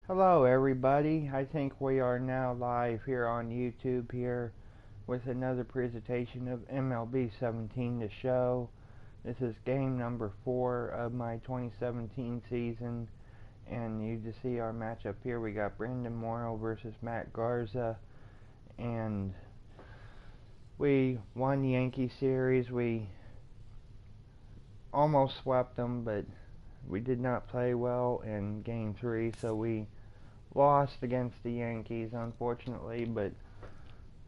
Hello everybody, I think we are now live here on YouTube here with another presentation of MLB 17 The Show. This is game number 4 of my 2017 season, and you just see our matchup here. We got Brandon Morrow versus Matt Garza, and we won the Yankee series. We almost swept them, but we did not play well in game 3, so we lost against the Yankees, unfortunately, but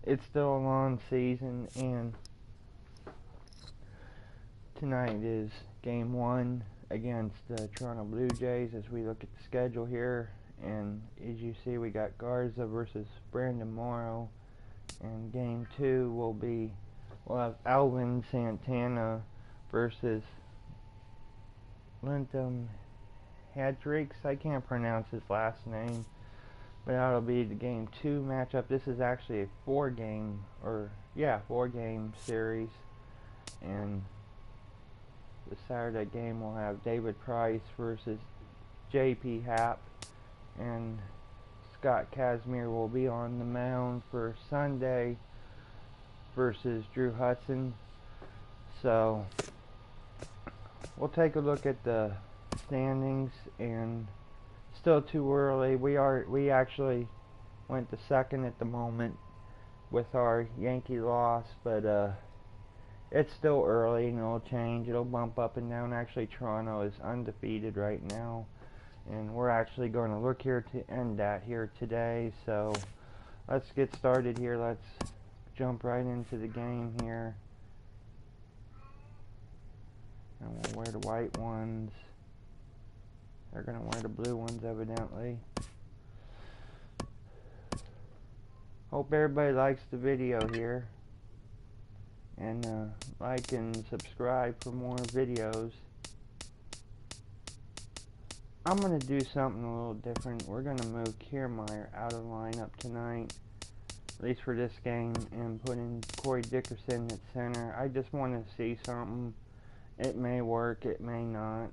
it's still a long season, and tonight is game 1 against the Toronto Blue Jays as we look at the schedule here. And as you see, we got Garza versus Brandon Morrow, and game 2 we'll have Alvin Santana versus Lintham Hadrix. I can't pronounce his last name, but that'll be the game 2 matchup. This is actually a 4-game series, and the Saturday game will have David Price versus J.P. Happ, and Scott Kazmir will be on the mound for Sunday versus Drew Hudson. So we'll take a look at the standings, and still too early. We actually went to second at the moment with our Yankee loss, but it's still early and it'll change. It'll bump up and down. Actually, Toronto is undefeated right now, and we're actually going to look here to end that here today. So let's get started here. Let's jump right into the game here, and we'll wear the white ones. They're going to wear the blue ones, evidently. Hope everybody likes the video here. And like and subscribe for more videos. I'm going to do something a little different. We're going to move Kiermaier out of lineup tonight, at least for this game, and put in Corey Dickerson at center. I just want to see something. It may work, it may not.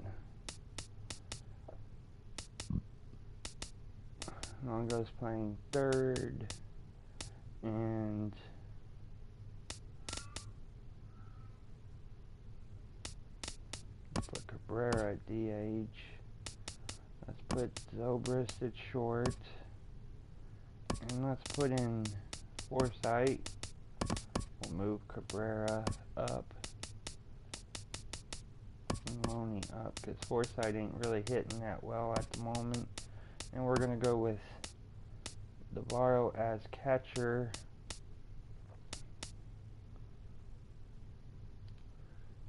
Longo's playing third, and put Cabrera at DH. Let's put Zobrist at short, and let's put in Forsythe. We'll move Cabrera up and Loney up, because Forsythe ain't really hitting that well at the moment. And we're going to go with Navarro as catcher.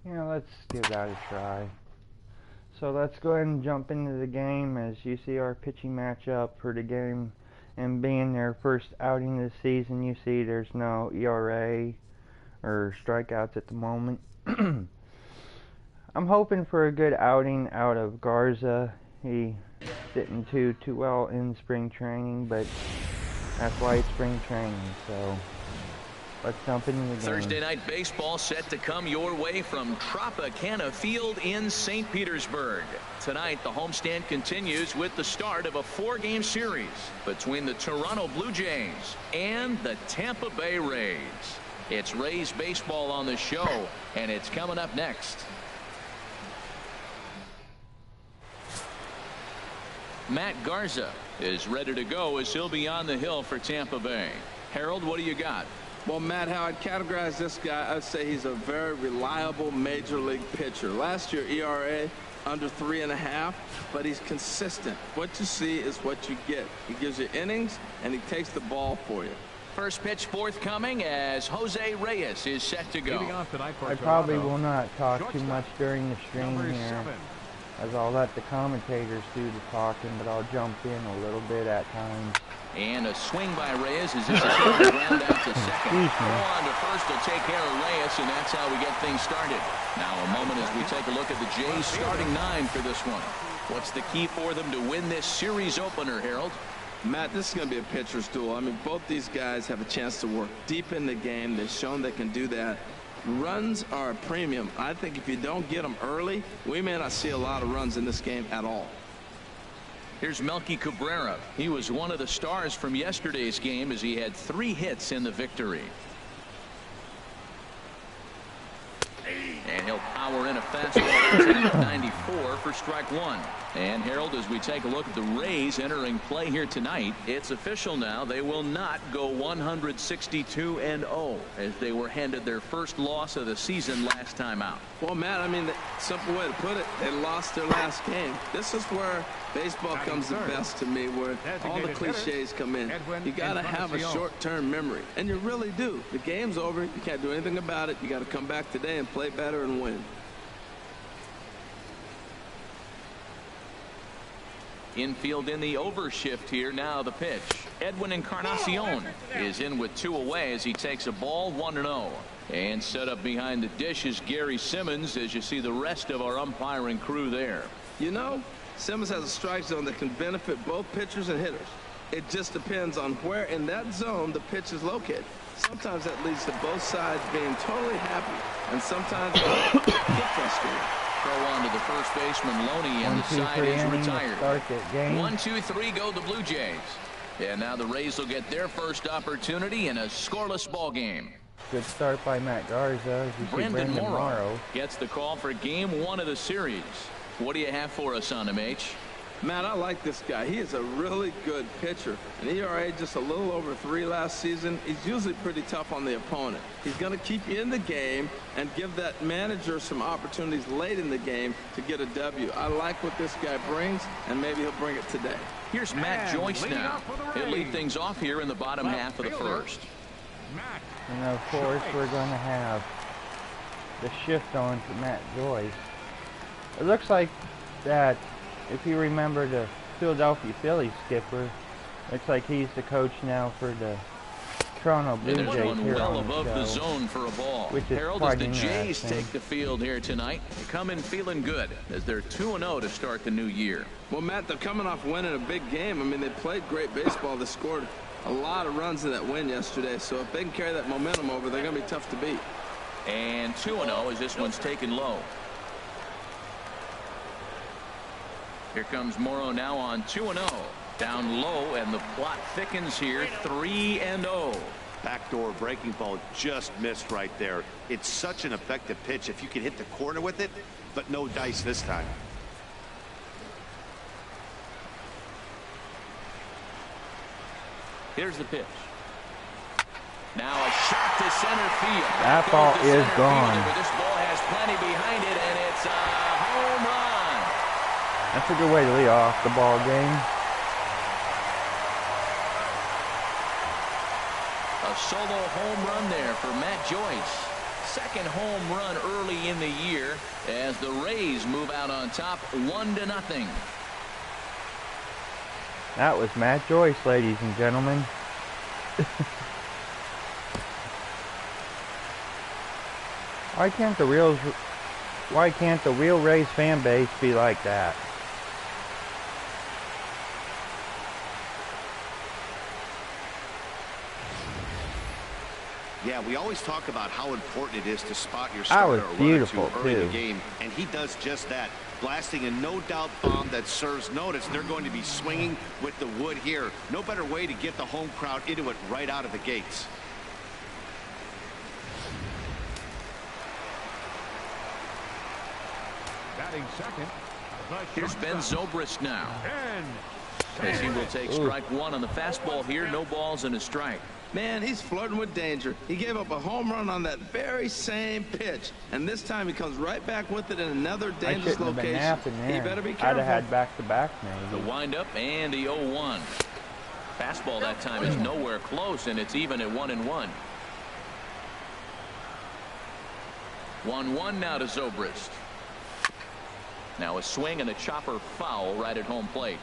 Yeah, let's give that a try. So let's go ahead and jump into the game. As you see, our pitching matchup for the game, and being their first outing this season, you see there's no ERA or strikeouts at the moment. I'm hoping for a good outing out of Garza. He didn't do too well in spring training, but that's why it's spring training. So let's jump into the game. Thursday night baseball set to come your way from Tropicana Field in St. Petersburg. Tonight, the homestand continues with the start of a 4-game series between the Toronto Blue Jays and the Tampa Bay Rays. It's Rays baseball on the show, and it's coming up next. Matt Garza is ready to go as he'll be on the hill for Tampa Bay. Harold, what do you got? Well, Matt, how I'd categorize this guy, I'd say he's a very reliable major league pitcher. Last year, ERA under 3.5, but he's consistent. What you see is what you get. He gives you innings, and he takes the ball for you. First pitch forthcoming as Jose Reyes is set to go. I probably will not talk too much during the stream here, as I'll let the commentators do the talking, but I'll jump in a little bit at times. And a swing by Reyes as this is hit the ground out to second. Throw on to first will take care of Reyes, and that's how we get things started. Now a moment as we take a look at the Jays starting 9 for this one. What's the key for them to win this series opener, Harold? Matt, this is going to be a pitcher's duel. I mean, both these guys have a chance to work deep in the game. They've shown they can do that. Runs are a premium. I think if you don't get them early, we may not see a lot of runs in this game at all. Here's Melky Cabrera. He was one of the stars from yesterday's game as he had 3 hits in the victory. And he'll power in a fastball 94 for strike 1. And Harold, as we take a look at the Rays entering play here tonight, it's official now. They will not go 162-0 as they were handed their first loss of the season last time out. Well, Matt, I mean, the simple way to put it, they lost their last game. This is where baseball comes the best to me, where all the cliches come in. You got to have a short-term memory, and you really do. The game's over. You can't do anything about it. You got to come back today and play better and win. Infield in the overshift here. Now the pitch. Edwin Encarnacion is in with 2 away as he takes a ball 1-0. And set up behind the dish is Gary Simmons as you see the rest of our umpiring crew there. You know, Simmons has a strike zone that can benefit both pitchers and hitters. It just depends on where in that zone the pitch is located. Sometimes that leads to both sides being totally happy, and sometimes get frustrated. Throw on to the first baseman Loney, and the side is retired. 1-2-3 go the Blue Jays. And now the Rays will get their first opportunity in a scoreless ball game. Good start by Matt Garza. Brandon Morrow gets the call for game 1 of the series. What do you have for us on him, H? Matt, I like this guy. He is a really good pitcher. An ERA just a little over 3 last season. He's usually pretty tough on the opponent. He's going to keep you in the game and give that manager some opportunities late in the game to get a W. I like what this guy brings, and maybe he'll bring it today. Here's Matt Joyce now. He'll lead things off here in the bottom half of the first. And of course, we're going to have the shift on to Matt Joyce. It looks like that, if you remember the Philadelphia Phillies skipper, looks like he's the coach now for the Toronto Blue Jays here well on above the the zone for a ball. Harold, as the Jays take the field here tonight, they come in feeling good as they're 2-0 to start the new year. Well, Matt, they're coming off winning a big game. I mean, they played great baseball. They scored a lot of runs in that win yesterday. So if they can carry that momentum over, they're going to be tough to beat. And 2-0 as this one's taken low. Here comes Morrow now on 2-0. Down low, and the plot thickens here. 3-0. Backdoor breaking ball just missed right there. It's such an effective pitch if you can hit the corner with it, but no dice this time. Here's the pitch. Now a shot to center field. That ball is gone. This ball has plenty behind it, and it's a home run. That's a good way to lead off the ball game. A solo home run there for Matt Joyce. Second home run early in the year as the Rays move out on top 1-0. That was Matt Joyce, ladies and gentlemen. Why can't the real Rays fan base be like that? Yeah, we always talk about how important it is to spot your starter or run to early in the game, and he does just that. Blasting a no-doubt bomb that serves notice. They're going to be swinging with the wood here. No better way to get the home crowd into it right out of the gates. Batting second. Here's Ben Zobrist now. As he will take strike 1 on the fastball here. No balls and a strike. Man, he's flirting with danger. He gave up a home run on that very same pitch, and this time he comes right back with it in another dangerous location. He better be careful. I'd have had back-to-back maybe. The windup and the 0-1. Fastball that time is nowhere close, and it's even at 1-1. 1-1 now to Zobrist. Now a swing and a chopper foul right at home plate.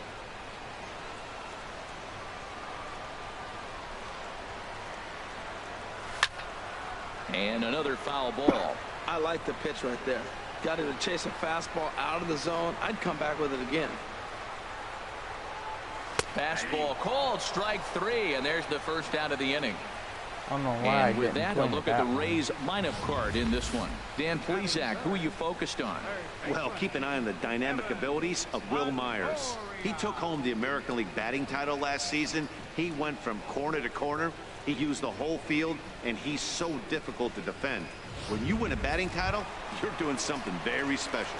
And another foul ball. I like the pitch right there. Got him to chase a fastball out of the zone. I'd come back with it again. Fastball called, strike 3, and there's the first out of the inning. I don't know why. And with that, a look at the Rays lineup card in this one. Dan Plesac, who are you focused on? Well, keep an eye on the dynamic abilities of Will Myers. He took home the American League batting title last season. He went from corner to corner. He used the whole field, and he's so difficult to defend. When you win a batting title, you're doing something very special.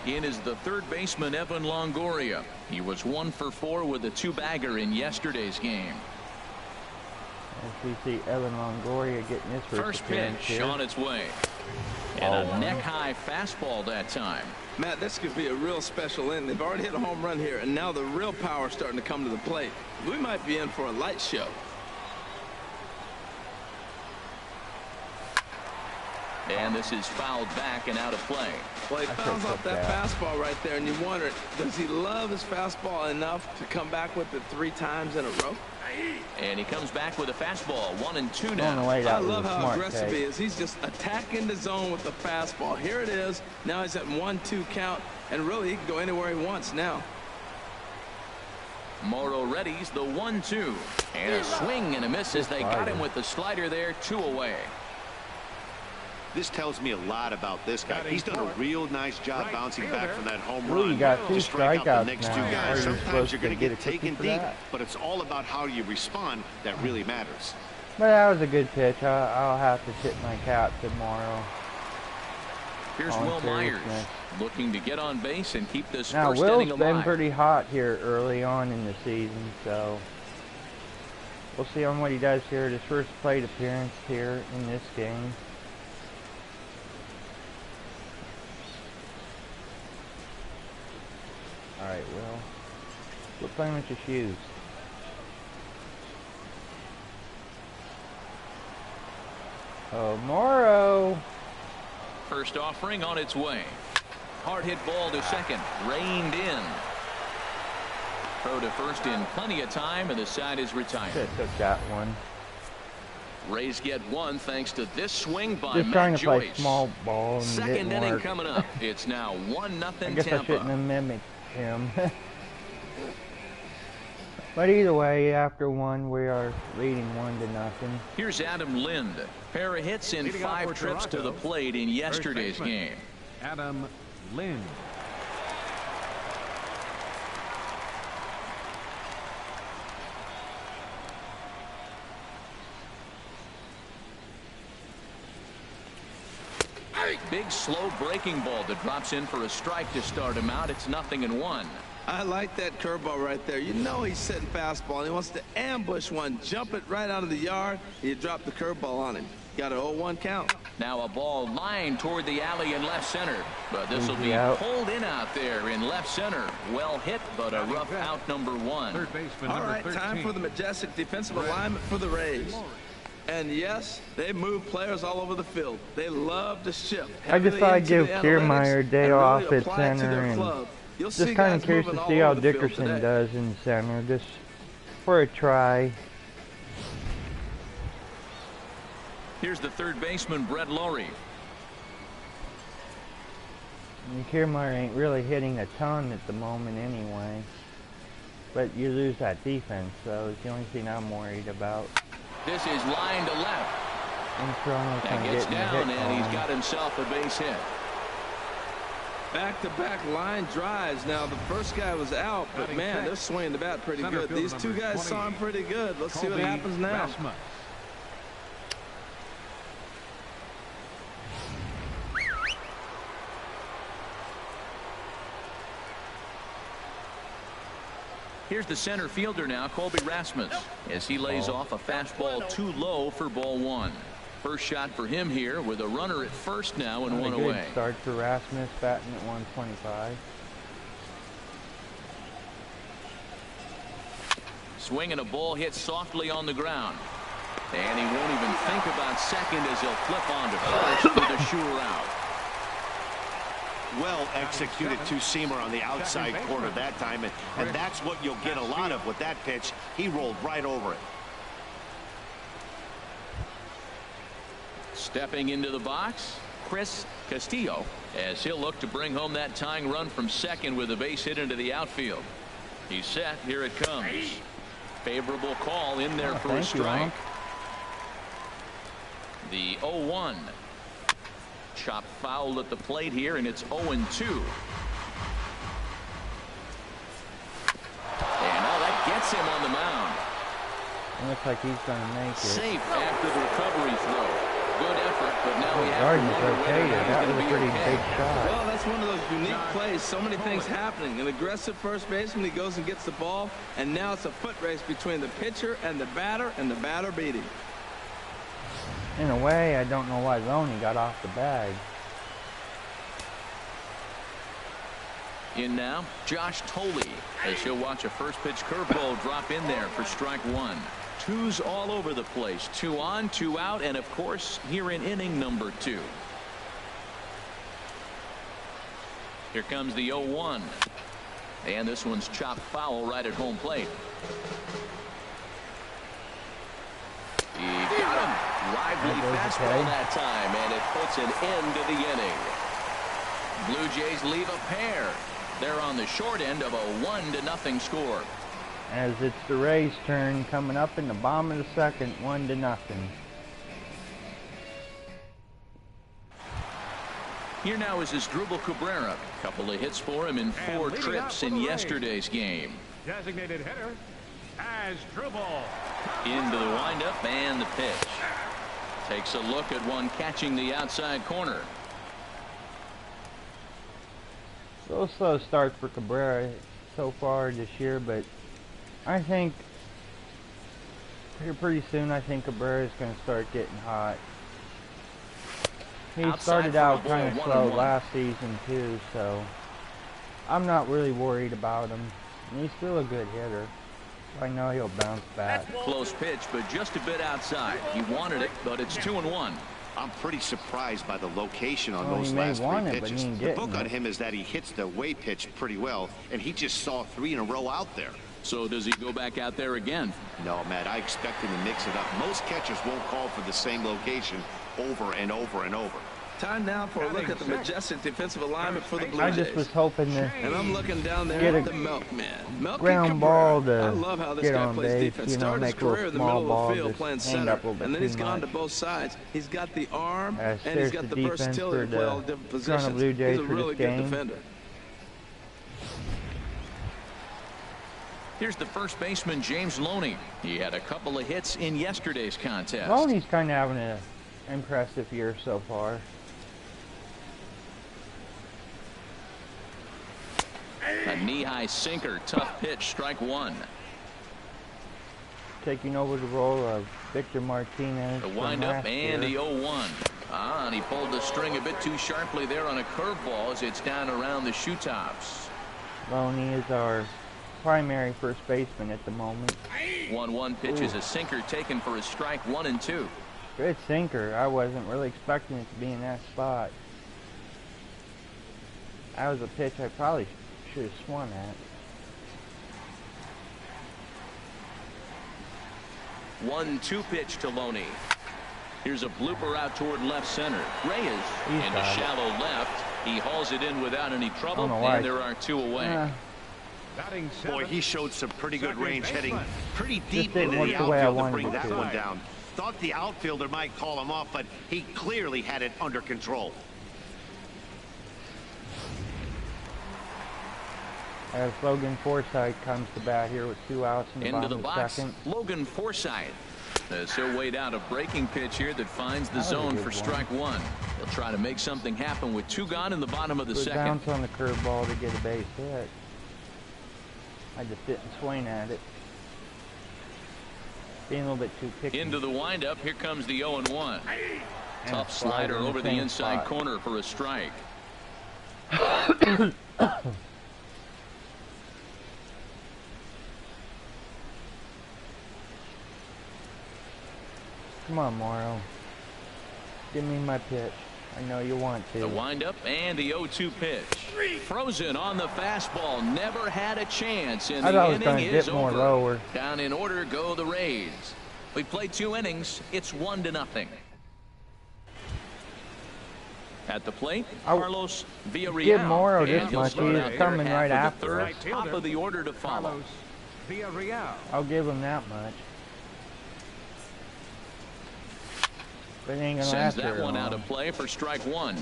In is the third baseman, Evan Longoria. He was 1 for 4 with a 2-bagger in yesterday's game. As we see Evan Longoria getting his first pitch here. On its way. And a neck-high fastball that time. Matt, this could be a real special inning. They've already hit a home run here, and now the real power is starting to come to the plate. We might be in for a light show. And this is fouled back and out of play. Well, he fouls off that fastball right there, and you wonder, does he love his fastball enough to come back with it 3 times in a row? And he comes back with a fastball. 1-2 now. I love how aggressive he is. He's just attacking the zone with the fastball. Here it is. Now he's at 1-2 count, and really he can go anywhere he wants now. Morrow readies the 1-2. And a swing and a miss as they got him with the slider there. 2 away. This tells me a lot about this guy. He's done a real nice job bouncing back from that home run. You got 2 strikeouts the next now. 2 guys. Sometimes you're going to get taken deep, that? but it's all about how you respond that really matters. But that was a good pitch. I'll have to tip my cap tomorrow. Here's Will Myers looking to get on base and keep this now, first inning alive. Will's been pretty hot here early on in the season, so we'll see on what he does here. His first plate appearance here in this game. All right, Will. Quit playing with your shoes. Oh, Morrow. First offering on its way. Hard hit ball to second. Reined in. Throw to first in plenty of time, and the side is retired. Took that one. Rays get 1 thanks to this swing by Just Matt trying to Joyce. play small ball and second inning work. coming up. It's now 1-0 I guess Tampa. I shouldn't have mimicked him. But either way, after 1, we are leading 1-0. Here's Adam Lind. Pair of hits in 5 trips to the plate in yesterday's game. Adam Lind. Big slow breaking ball that drops in for a strike to start him out. It's 0-1. I like that curveball right there. You know he's setting fastball, and he wants to ambush one, jump it right out of the yard, and you drop the curveball on him. Got an 0-1 count. Now a ball lined toward the alley in left center, but this will be pulled in out there in left center. Well hit, but a rough out number 1. Third baseman, all right, 13. time for the majestic defensive alignment for the Rays. And yes, they move players all over the field. They love to shift. I just thought I'd give Kiermaier a day off at center, and just kind of curious to see how Dickerson does in center, just for a try. Here's the third baseman, Brett Lowry. And Kiermaier ain't really hitting a ton at the moment anyway. But you lose that defense, so it's the only thing I'm worried about. This is line to left. That gets down, and he's got himself a base hit. Back-to-back line drives. Now, the first guy was out, but man, they're swinging the bat pretty good. These 2 guys saw him pretty good. Let's see what happens now. Here's the center fielder now, Colby Rasmus, as he lays off a fastball too low for ball 1. First shot for him here with a runner at first now and 1 away. Good start for Rasmus, batting at 125. Swinging a ball hit softly on the ground. And he won't even think about second as he'll flip onto first with a sure out. Well executed 2-seamer on the outside corner that time, and that's what you'll get a lot of with that pitch. He rolled right over it. Stepping into the box, Chris Castillo, as he'll look to bring home that tying run from second with a base hit into the outfield. He's set. Here it comes. Favorable call in there for a strike. The 0-1. Chop foul at the plate here, and it's 0-2. Looks like he's going to make it. Safe after the recovery throw. Good effort, but now we have Gardner's to wonder okay whether there. he's That going was to a be pretty okay. big shot. Well, that's one of those unique plays. So many things happening. An aggressive first baseman, he goes and gets the ball, and now it's a foot race between the pitcher and the batter beat him. In a way, I don't know why Loney got off the bag. In now, Josh Tolley, as he'll watch a first pitch curveball drop in there for strike one. Twos all over the place. 2 on, 2 out, and of course, here in inning number 2. Here comes the 0-1. And this one's chopped foul right at home plate. He got him. Lively fastball that time, and it puts an end to the inning. Blue Jays leave a pair. They're on the short end of a 1-0 score. As it's the Rays' turn, coming up in the bottom of the second, 1-0. Here now is Asdrubal Cabrera. Couple of hits for him in 4 trips in yesterday's game. Designated hitter, Asdrubal. Into the windup and the pitch. Takes a look at one catching the outside corner. So slow start for Cabrera so far this year, but I think here pretty soon I think Cabrera is going to start getting hot. He started out kind of slow last season too, so I'm not really worried about him. And he's still a good hitter. I know he'll bounce back. Close pitch, but just a bit outside. He wanted it, but it's 2-1. I'm pretty surprised by the location on those last 3 pitches. The book on him is that he hits the way pitch pretty well, and he just saw 3 in a row out there. So does he go back out there again? No, Matt, I expect him to mix it up. Most catchers won't call for the same location over and over and over. Time now for a look at the majestic defensive alignment for the Blue Jays. I just was hoping to and I'm looking down there get at a the milkman. ground ball to I love how this get guy on plays base, defense. you know, Started his make a little career in the small middle ball, of the field just playing hang center, up a little bit and then he's too gone to much. both sides. He's got the arm, and he's there's got the the defense versatility for to play all the different Toronto positions. Blue Jays He's a for really this good game. defender. Here's the first baseman, James Loney. He had a couple of hits in yesterday's contest. Loney's kind of having an impressive year so far. A knee-high sinker, tough pitch, strike one. Taking over the role of Victor Martinez. The windup and the 0-1. And he pulled the string a bit too sharply there on a curveball as it's down around the shoe tops. Loney is our primary first baseman at the moment. 1-1 pitch is a sinker taken for a strike, 1 and 2. Good sinker. I wasn't really expecting it to be in that spot. That was a pitch I probably should have swung at. 1-2 pitch to Loney. Here's a blooper out toward left center. Reyes into shallow left. He hauls it in without any trouble, and there are 2 away. Boy, he showed some pretty good range heading pretty deep into work the the way I outfield to wanted bring it that to. one down. Thought the outfielder might call him off, but he clearly had it under control. As Logan Forsythe comes to bat here with 2 outs in the Into bottom the of the box, second. Logan Forsythe. As he'll wait out a breaking pitch here that finds the zone for strike one. He'll try to make something happen with 2 gone in the bottom of the Good second. bounce on the curveball to get a base hit. I just didn't swing at it. Being a little bit too picky. Into the windup, here comes the 0-1. Tough slider over the inside corner for a strike. Come on, Morrow. Give me my pitch. I know you want to. The windup and the 0-2 pitch. Frozen on the fastball. Never had a chance, and the inning is over. Lower. Down in order go the Rays. We played 2 innings. It's 1-0. At the plate, Carlos Villarreal. Give Morrow this much. He's coming right after us. Top of the order to follow. I'll give him that much. But it ain't gonna Sends last that one long. out of play for strike one.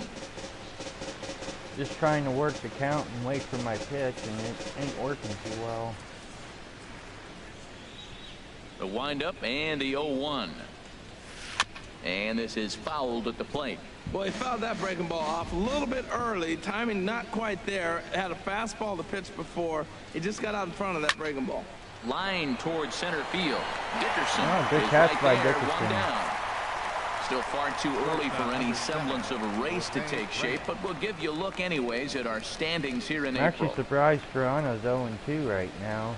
Just trying to work the count and wait for my pitch, and it ain't working too well. The windup and the 0-1. And this is fouled at the plate. Well, he fouled that breaking ball off a little bit early. Timing not quite there. Had a fastball to pitch before. He just got out in front of that breaking ball. Line towards center field. Dickerson good is catch right by there, Dickerson. 1 down. Still far too early for any semblance of a race to take shape, but we'll give you a look anyways at our standings here in I'm April. actually surprised Toronto's 0-2 right now.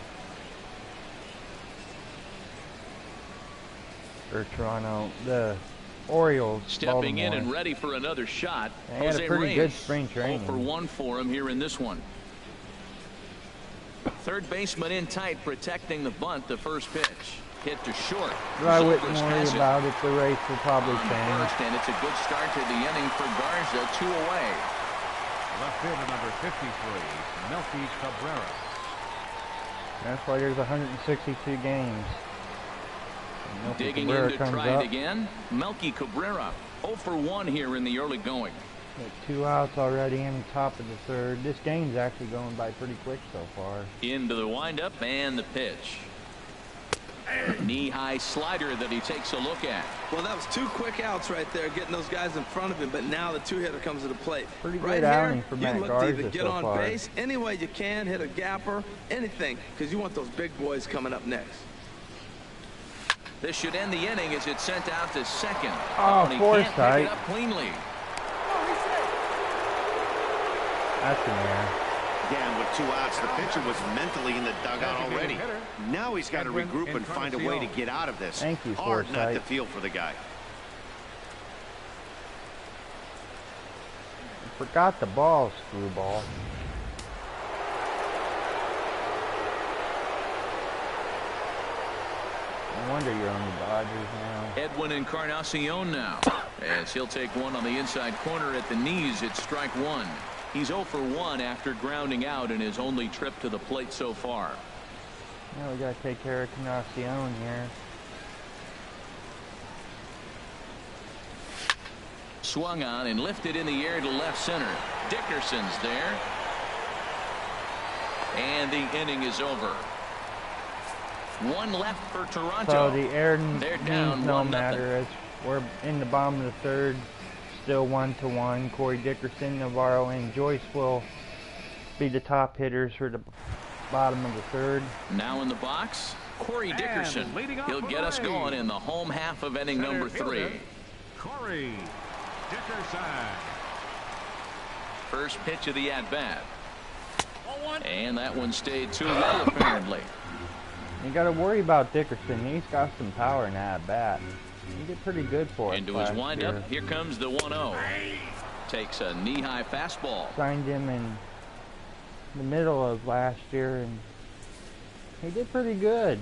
Or Toronto, the Orioles. Stepping in Baltimore. and ready for another shot. They had a pretty good spring 0 training. for 1 for him here in this one. Third baseman in tight, protecting the bunt. The first pitch hit to short. But I wouldn't Zobrist worry has it. about it. The race will probably On change. first, and it's a good start to the inning for Garza. 2 away. Left fielder number 53, Melky Cabrera. That's why there's 162 games. Melky Digging Cabrera in to comes try up. it again. Melky Cabrera 0 for 1 here in the early going. Got 2 outs already in the top of the third. This game's actually going by pretty quick so far. Into the windup and the pitch. Knee-high slider that he takes a look at. Well, that was 2 quick outs right there, getting those guys in front of him, but now the 2-hitter comes to the plate. Pretty right good outing here, for you Matt look to either Garza get so on far. base any way you can, hit a gapper, anything, because you want those big boys coming up next. This should end the inning as it's sent out to second. Oh, and he Forsythe. can't pick it up cleanly. That's an error. Again, with 2 outs, the pitcher was mentally in the dugout already. Now he's got to regroup and find a way to get out of this. Thank you, Hard not Forsythe. to feel for the guy. Forgot the ball, screwball. No wonder you're on the Dodgers now. Edwin Encarnacion now, as he'll take one on the inside corner at the knees. It's strike 1. He's 0 for 1 after grounding out in his only trip to the plate so far. Now we gotta take care of Encarnacion here. Swung on and lifted in the air to left center. Dickerson's there. And the inning is over. 1 left for Toronto. So the air They're means down no 1-0. matter as we're in the bottom of the third, still 1-1. Corey Dickerson, Navarro, and Joyce will be the top hitters for the bottom of the third. Now in the box, Corey Dickerson. He'll get us going in the home half of inning number 3. Corey Dickerson. First pitch of the at-bat. And that one stayed too low apparently. You got to worry about Dickerson. He's got some power in that bat. He did pretty good for us Into his last windup, year. here comes the 1-0. Takes a knee-high fastball. Signed him in the middle of last year, and he did pretty good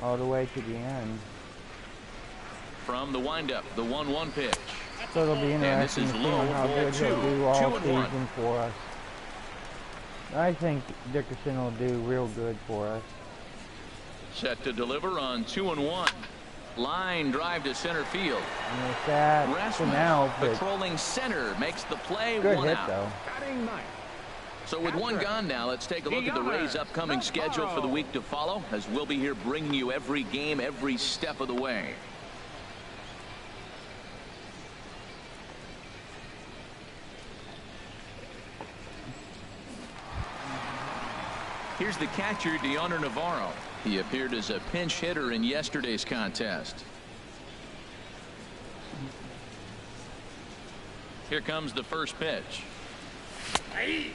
all the way to the end. From the windup, the 1-1 pitch. So it'll be interesting is to see low, how ball good he'll 2. do all 2-1. season for us. I think Dickerson will do real good for us. Set to deliver on 2-1. Line drive to center field. And with that, for now, but patrolling center makes the play. good 1 hit out. though. Batting ninth. So with 1 gone now, let's take a look at the Rays' upcoming schedule for the week to follow, as we'll be here bringing you every game, every step of the way. Here's the catcher, Deoner Navarro. He appeared as a pinch hitter in yesterday's contest. Here comes the first pitch.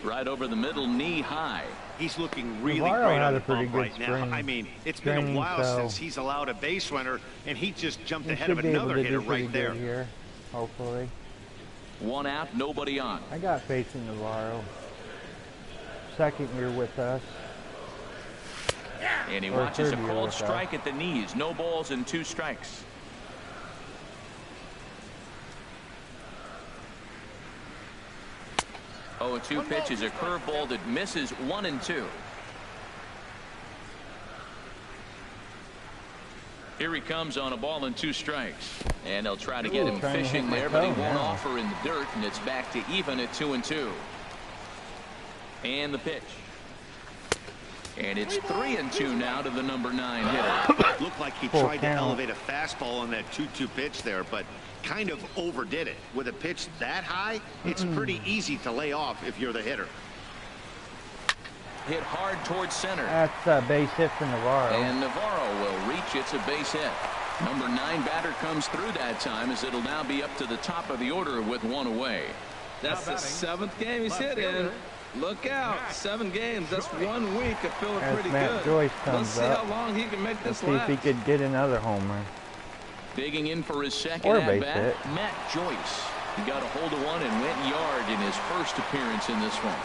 Right over the middle, knee high. He's looking really Navarro great had on a the pretty bump good right now. spring I mean, it's been a training, while so since he's allowed a base runner, and he just jumped he ahead should of be able another to hitter do pretty right there. good here, hopefully. 1 out, nobody on. I got faith in Navarro. Second year with us. And he Or watches a third year called with us. strike at the knees. No balls and 2 strikes. Oh, 2 pitches, a curveball that misses 1 and 2. Here he comes on a ball and 2 strikes. And they'll try to get him trying to hit fishing my there, but he toe won't now. offer in the dirt, and it's back to even at 2 and 2. And the pitch. And it's 3-2 now to the number 9 hitter. Looked like he tried to elevate a fastball on that 2-2 pitch there, but kind of overdid it. With a pitch that high, it's pretty easy to lay off if you're the hitter. Hit hard towards center. That's a base hit for Navarro. And Navarro will reach. It's a base hit. Number 9 batter comes through that time, as it'll now be up to the top of the order with 1 away. That's the 7th game he's hit in. Look out. 7 games. That's 1 week of feeling pretty Matt good. Joyce Let's see up. how long he can make this See last. if he could get another homer. Digging in for his second Or base at-bat, hit. Matt Joyce. He got a hold of one and went yard in his first appearance in this one.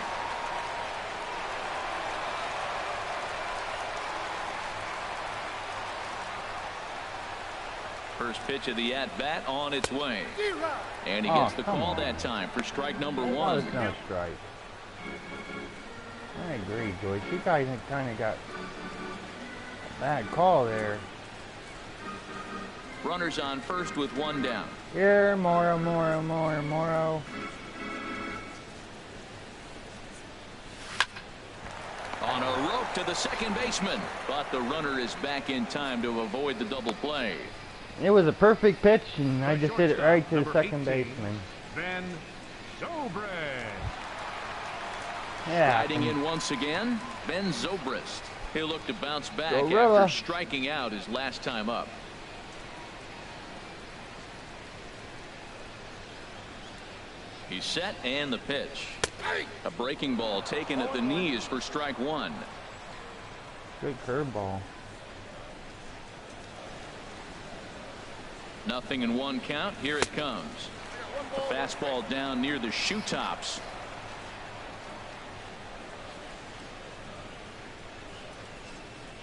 First pitch of the at-bat on its way. And he gets the call that time for strike number 1. It's no strike. I agree, Joyce. You guys kind of got a bad call there. Runners on first with 1 down. Here, Morrow. On a rope to the second baseman, but the runner is back in time to avoid the double play. It was a perfect pitch, and I just hit it right to the second baseman. Ben Zobrist. Yeah. Riding in once again, Ben Zobrist. He'll look to bounce back Gorilla. after striking out his last time up. He's set, and the pitch. A breaking ball taken at the knees for strike 1. Good curveball. 0-1 count. Here it comes. A fastball down near the shoe tops.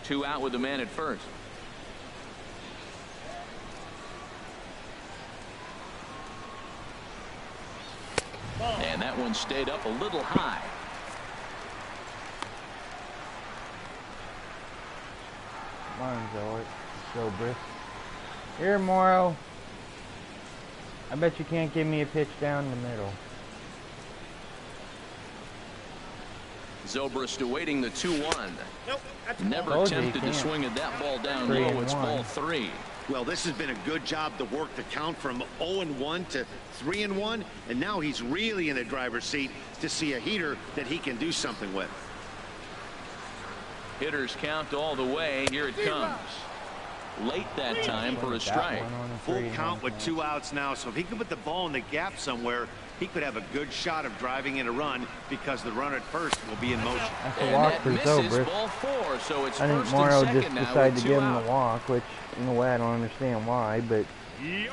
Two out with the man at first. And that one stayed up a little high. Come on, Zobrist. Here, Morrow. I bet you can't give me a pitch down the middle. Zobrist awaiting the 2-1. Nope, Never attempted to swing at that ball down low. It's ball 3. Well, this has been a good job to work the count from 0-1 to 3-1, and now he's really in the driver's seat to see a heater that he can do something with. Hitters count all the way. Here it comes. Late that time for a strike. Full count with 2 outs now, so if he could put the ball in the gap somewhere, he could have a good shot of driving in a run because the runner at first will be in motion. That's a walk for Zobrist. Ball 4, so it's I think first Morrow and just second now decided with to 2 give him out. the walk, which in a way I don't understand why, but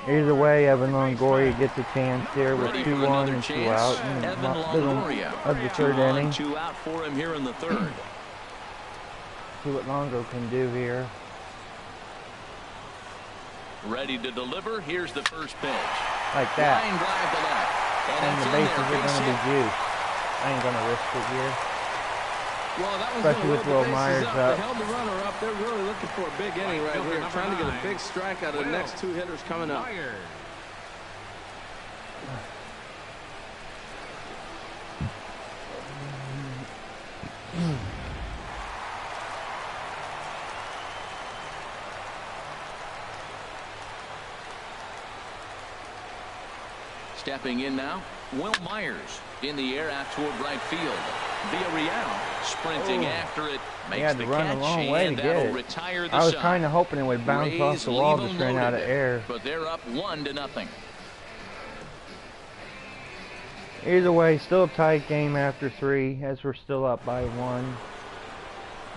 either way, Evan Longoria gets a chance here with Ready for 2-1 another and 2 chance. out in the Evan middle Longoria. of the 2 third on, inning. 2 out for him here in the third. See what Longo can do here. Ready to deliver. Here's the first pitch. Like that. Line drive to left. And the bases are going to be juiced. I ain't going to risk it here. Well, that was Especially with Will Myers up. up. They held the runner up. They're really looking for a big inning right here, trying to get a big strike out of the next 2 hitters coming up. Stepping in now, Will Myers in the air out toward right field. Villarreal sprinting after it, He makes had the to run a catch, long way to and get that'll it. retire the I was side. kind of hoping it would bounce Rays off the wall leave just 'em ran out of loaded, air. But they're up 1-0. Either way, still a tight game after 3, as we're still up by 1.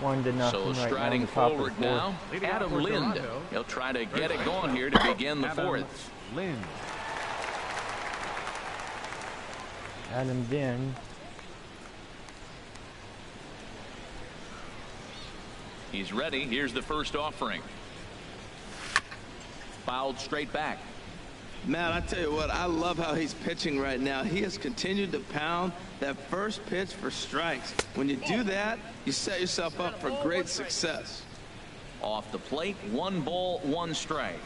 1-0 So right now in striding the top forward of the 4th. now, Adam Lind. He'll try to get it going here to begin the 4th. Lind. Adam Din. He's ready. Here's the first offering. Fouled straight back. Man, I tell you what, I love how he's pitching right now. He has continued to pound that first pitch for strikes. When you do that, you set yourself up for great success. Off the plate, 1 ball, 1 strike.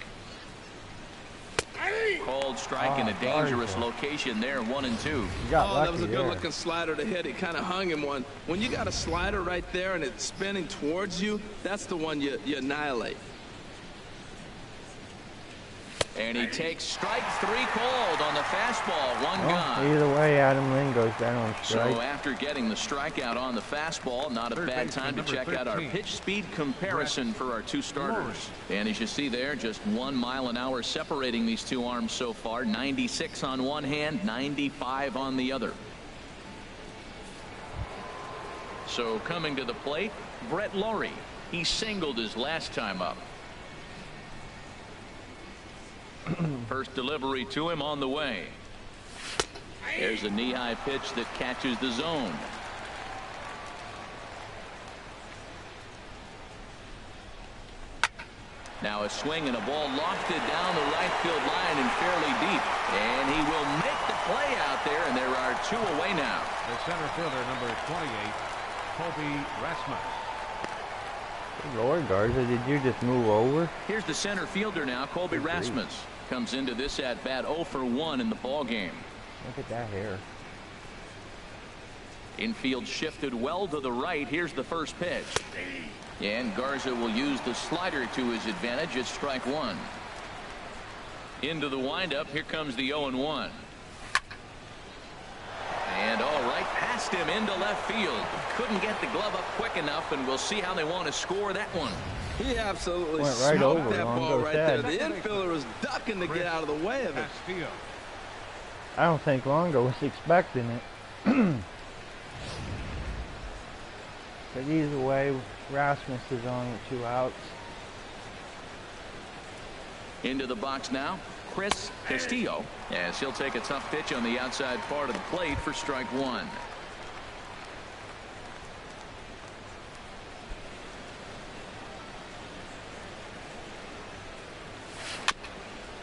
Called strike in a dangerous location there, 1-2. That was a good-looking slider to hit. He kind of hung him one. When you got a slider right there and it's spinning towards you, that's the one you annihilate. And he takes strike 3 called on the fastball. One gone. Either way, Adam Lynn goes down on strike. So after getting the strikeout on the fastball, not a bad time to check out our pitch speed comparison for our 2 starters. And as you see there, just 1 mile an hour separating these 2 arms so far. 96 on one hand, 95 on the other. So coming to the plate, Brett Lawrie. He singled his last time up. First delivery to him on the way. There's a knee-high pitch that catches the zone. Now a swing and a ball lofted down the right field line and fairly deep. And he will make the play out there, and there are 2 away now. The center fielder, number 28, Colby Rasmus. Lord, Garza, did you just move over? Here's the center fielder now, Colby Rasmus. Comes into this at-bat 0 for 1 in the ball game. Look at that hair. Infield shifted well to the right. Here's the first pitch. And Garza will use the slider to his advantage. It's strike 1. Into the windup. Here comes the 0-1. And all right, past him into left field. Couldn't get the glove up quick enough, and we'll see how they want to score that one. He absolutely went right smoked over that Longo's ball right head. there. The infielder was ducking to get out of the way of it. I don't think Longo was expecting it. But either way, Rasmus is on with 2 outs. Into the box now, Chris Castillo, as he'll take a tough pitch on the outside part of the plate for strike 1.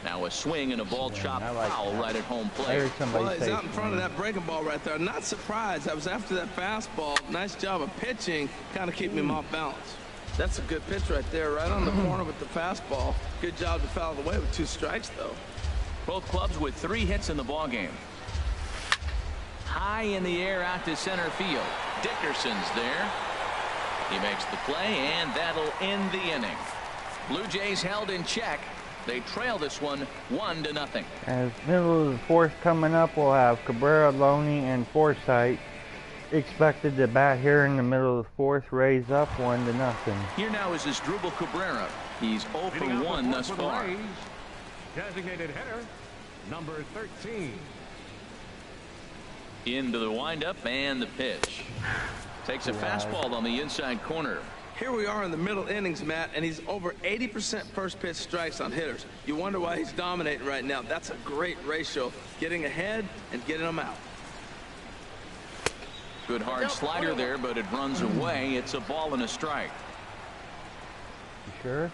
Now a swing and a ball chopped foul right at home plate. Well, he's out in front of that breaking ball right there. Not surprised. I was after that fastball. Nice job of pitching, kind of keeping him off balance. That's a good pitch right there, right on the corner with the fastball. Good job to foul it away with 2 strikes, though. Both clubs with 3 hits in the ballgame. High in the air out to center field. Dickerson's there. He makes the play, and that'll end the inning. Blue Jays held in check. They trail this one 1-0. As middle of the 4th coming up, we'll have Cabrera, Loney, and Forsythe expected to bat here in the middle of the 4th. Raise up 1-0. Here now is Asdrubal Cabrera. He's 0 for 1 thus far. Designated hitter, number 13. Into the windup and the pitch. Takes a fastball on the inside corner. Here we are in the middle innings, Matt, and he's over 80% first pitch strikes on hitters. You wonder why he's dominating right now. That's a great ratio, getting ahead and getting them out. Good hard slider there, but it runs away. It's a ball and a strike. You sure?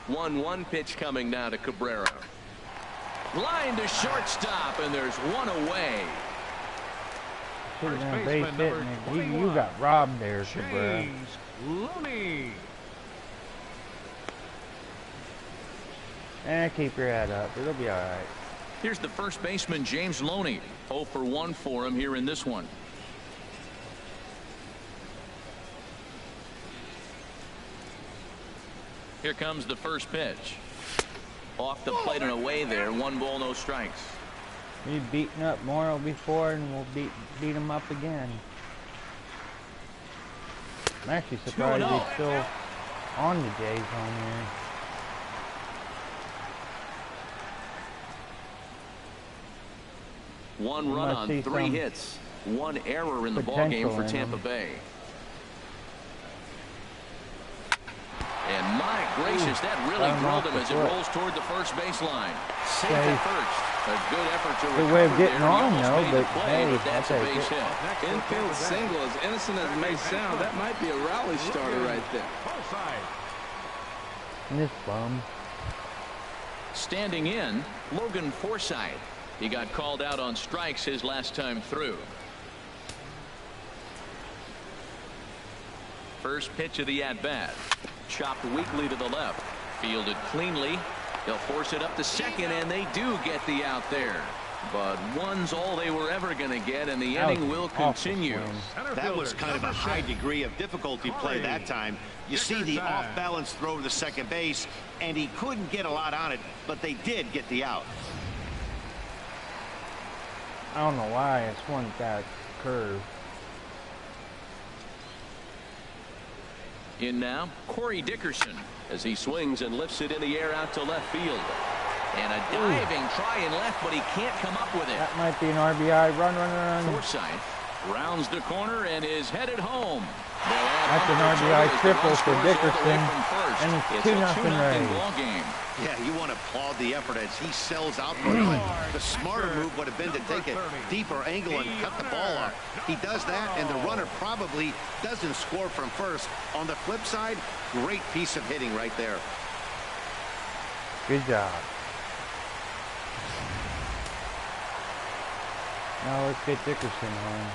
1-1 pitch coming now to Cabrera. Line to shortstop, and there's 1 away. Should have been a base hit, and you got robbed there, Cabrera. Loney. And keep your head up. It'll be all right. Here's the first baseman, James Loney. 0 for 1 for him here in this one. Here comes the first pitch. Off the plate and away there. 1 ball, no strikes. We've beaten up Morrow before, and we'll beat him up again. I'm actually surprised he's still on the Jays on here. One run on 3 hits. 1 error in the ballgame for Tampa Bay. And my gracious, that really drilled him as it rolls toward the first baseline. Safe at first. A good effort to recover. Good way of getting on, though, but play, hey, that's a base hit. Infield single, as innocent as it may sound, that might be a rally starter right there. And this bum. Standing in, Logan Forsythe. He got called out on strikes his last time through. First pitch of the at-bat. Chopped weakly to the left. Fielded cleanly. They'll force it up to second, and they do get the out there. But one's all they were ever going to get, and the inning will continue. That was kind of a high degree of difficulty play that time. You see the off-balance throw to the second base, and he couldn't get a lot on it, but they did get the out. I don't know why I swung that curve. In now, Corey Dickerson as he swings and lifts it in the air out to left field. And a diving try in left, but he can't come up with it. That might be an RBI. Run, run, run. Forsythe rounds the corner and is headed home. That's an RBI triple for Dickerson, and it's 2-0 ball game. Yeah, you want to applaud the effort as he sells out for it. The smarter move would have been to take a deeper angle and cut the ball off. He does that, and the runner probably doesn't score from first. On the flip side, great piece of hitting right there. Good job. Now let's get Dickerson home.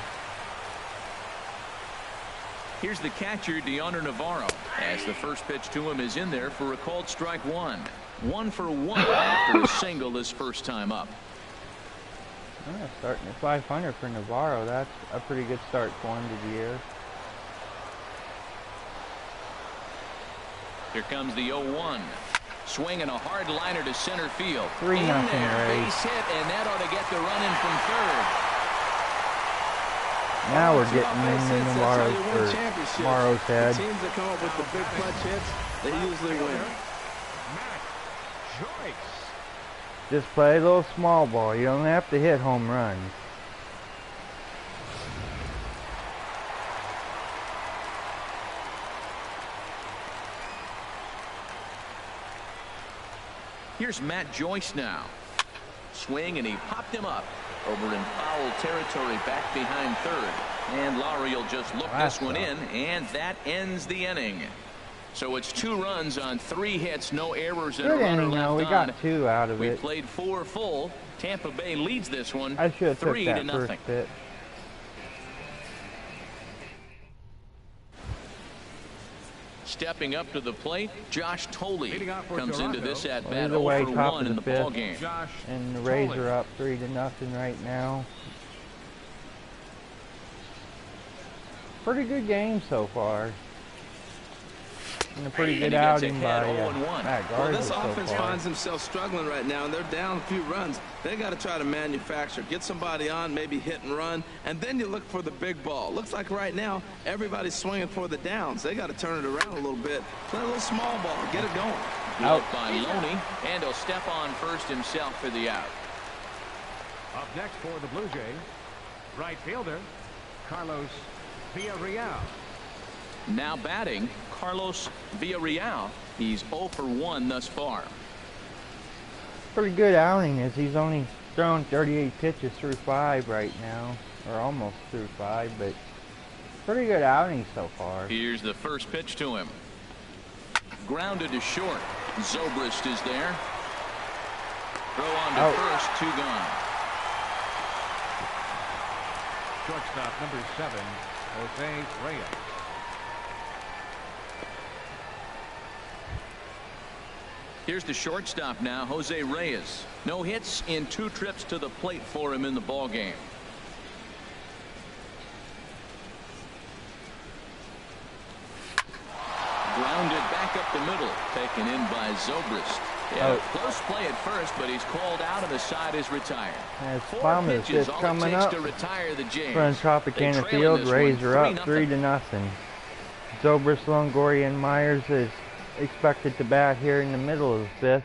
Here's the catcher, Deoner Navarro, as the first pitch to him is in there for a called strike one. 1 for 1 after a single his first time up. Starting at 500 for Navarro. That's a pretty good start for him to the year. Here comes the 0-1. Swinging a hard liner to center field. 3-0 base hit, and that ought to get the run in from third. Now we're getting into Navarro's head. The teams that come up with the big clutch hits, they usually win. Just play a little small ball. You don't have to hit home runs. Here's Matt Joyce now. Swing, and he popped him up over in foul territory back behind third. And Lowry will just look this one in, and that ends the inning. So it's 2 runs on 3 hits, no errors, and a runner left on. We got 2 out of it. We played 4 full. Tampa Bay leads this one. I should have took that 3-0. first pitch. Stepping up to the plate, Josh Tolle comes into this at bat 0 for 1 in the ball game. And the Rays are up 3-0 right now. Pretty good game so far. And a pretty good outing by Matt Garza. Well, this offense finds themselves struggling right now, and they're down a few runs. They got to try to manufacture, get somebody on, maybe hit and run, and then you look for the big ball. Looks like right now everybody's swinging for the downs. They got to turn it around a little bit, play a little small ball, get it going. Out by Loney, and he'll step on first himself for the out. Up next for the Blue Jays, right fielder Carlos Villarreal. Now batting, Carlos Villarreal. He's 0 for 1 thus far. Pretty good outing as he's only thrown 38 pitches through 5 right now, or almost through 5, but pretty good outing so far. Here's the first pitch to him. Grounded to short. Zobrist is there. Throw on to first, 2 gone. Shortstop number 7, Jose Reyes. Here's the shortstop now, Jose Reyes. No hits in 2 trips to the plate for him in the ball game. Grounded back up the middle, taken in by Zobrist. Yeah, close play at first, but he's called out and the side is retired. As 4 Bomb is pitches, just all coming it takes up to retire the Jays. from Tropicana Field. Rays are up 3-0. Zobrist, Longoria, and Myers is expected to bat here in the middle of the 5th.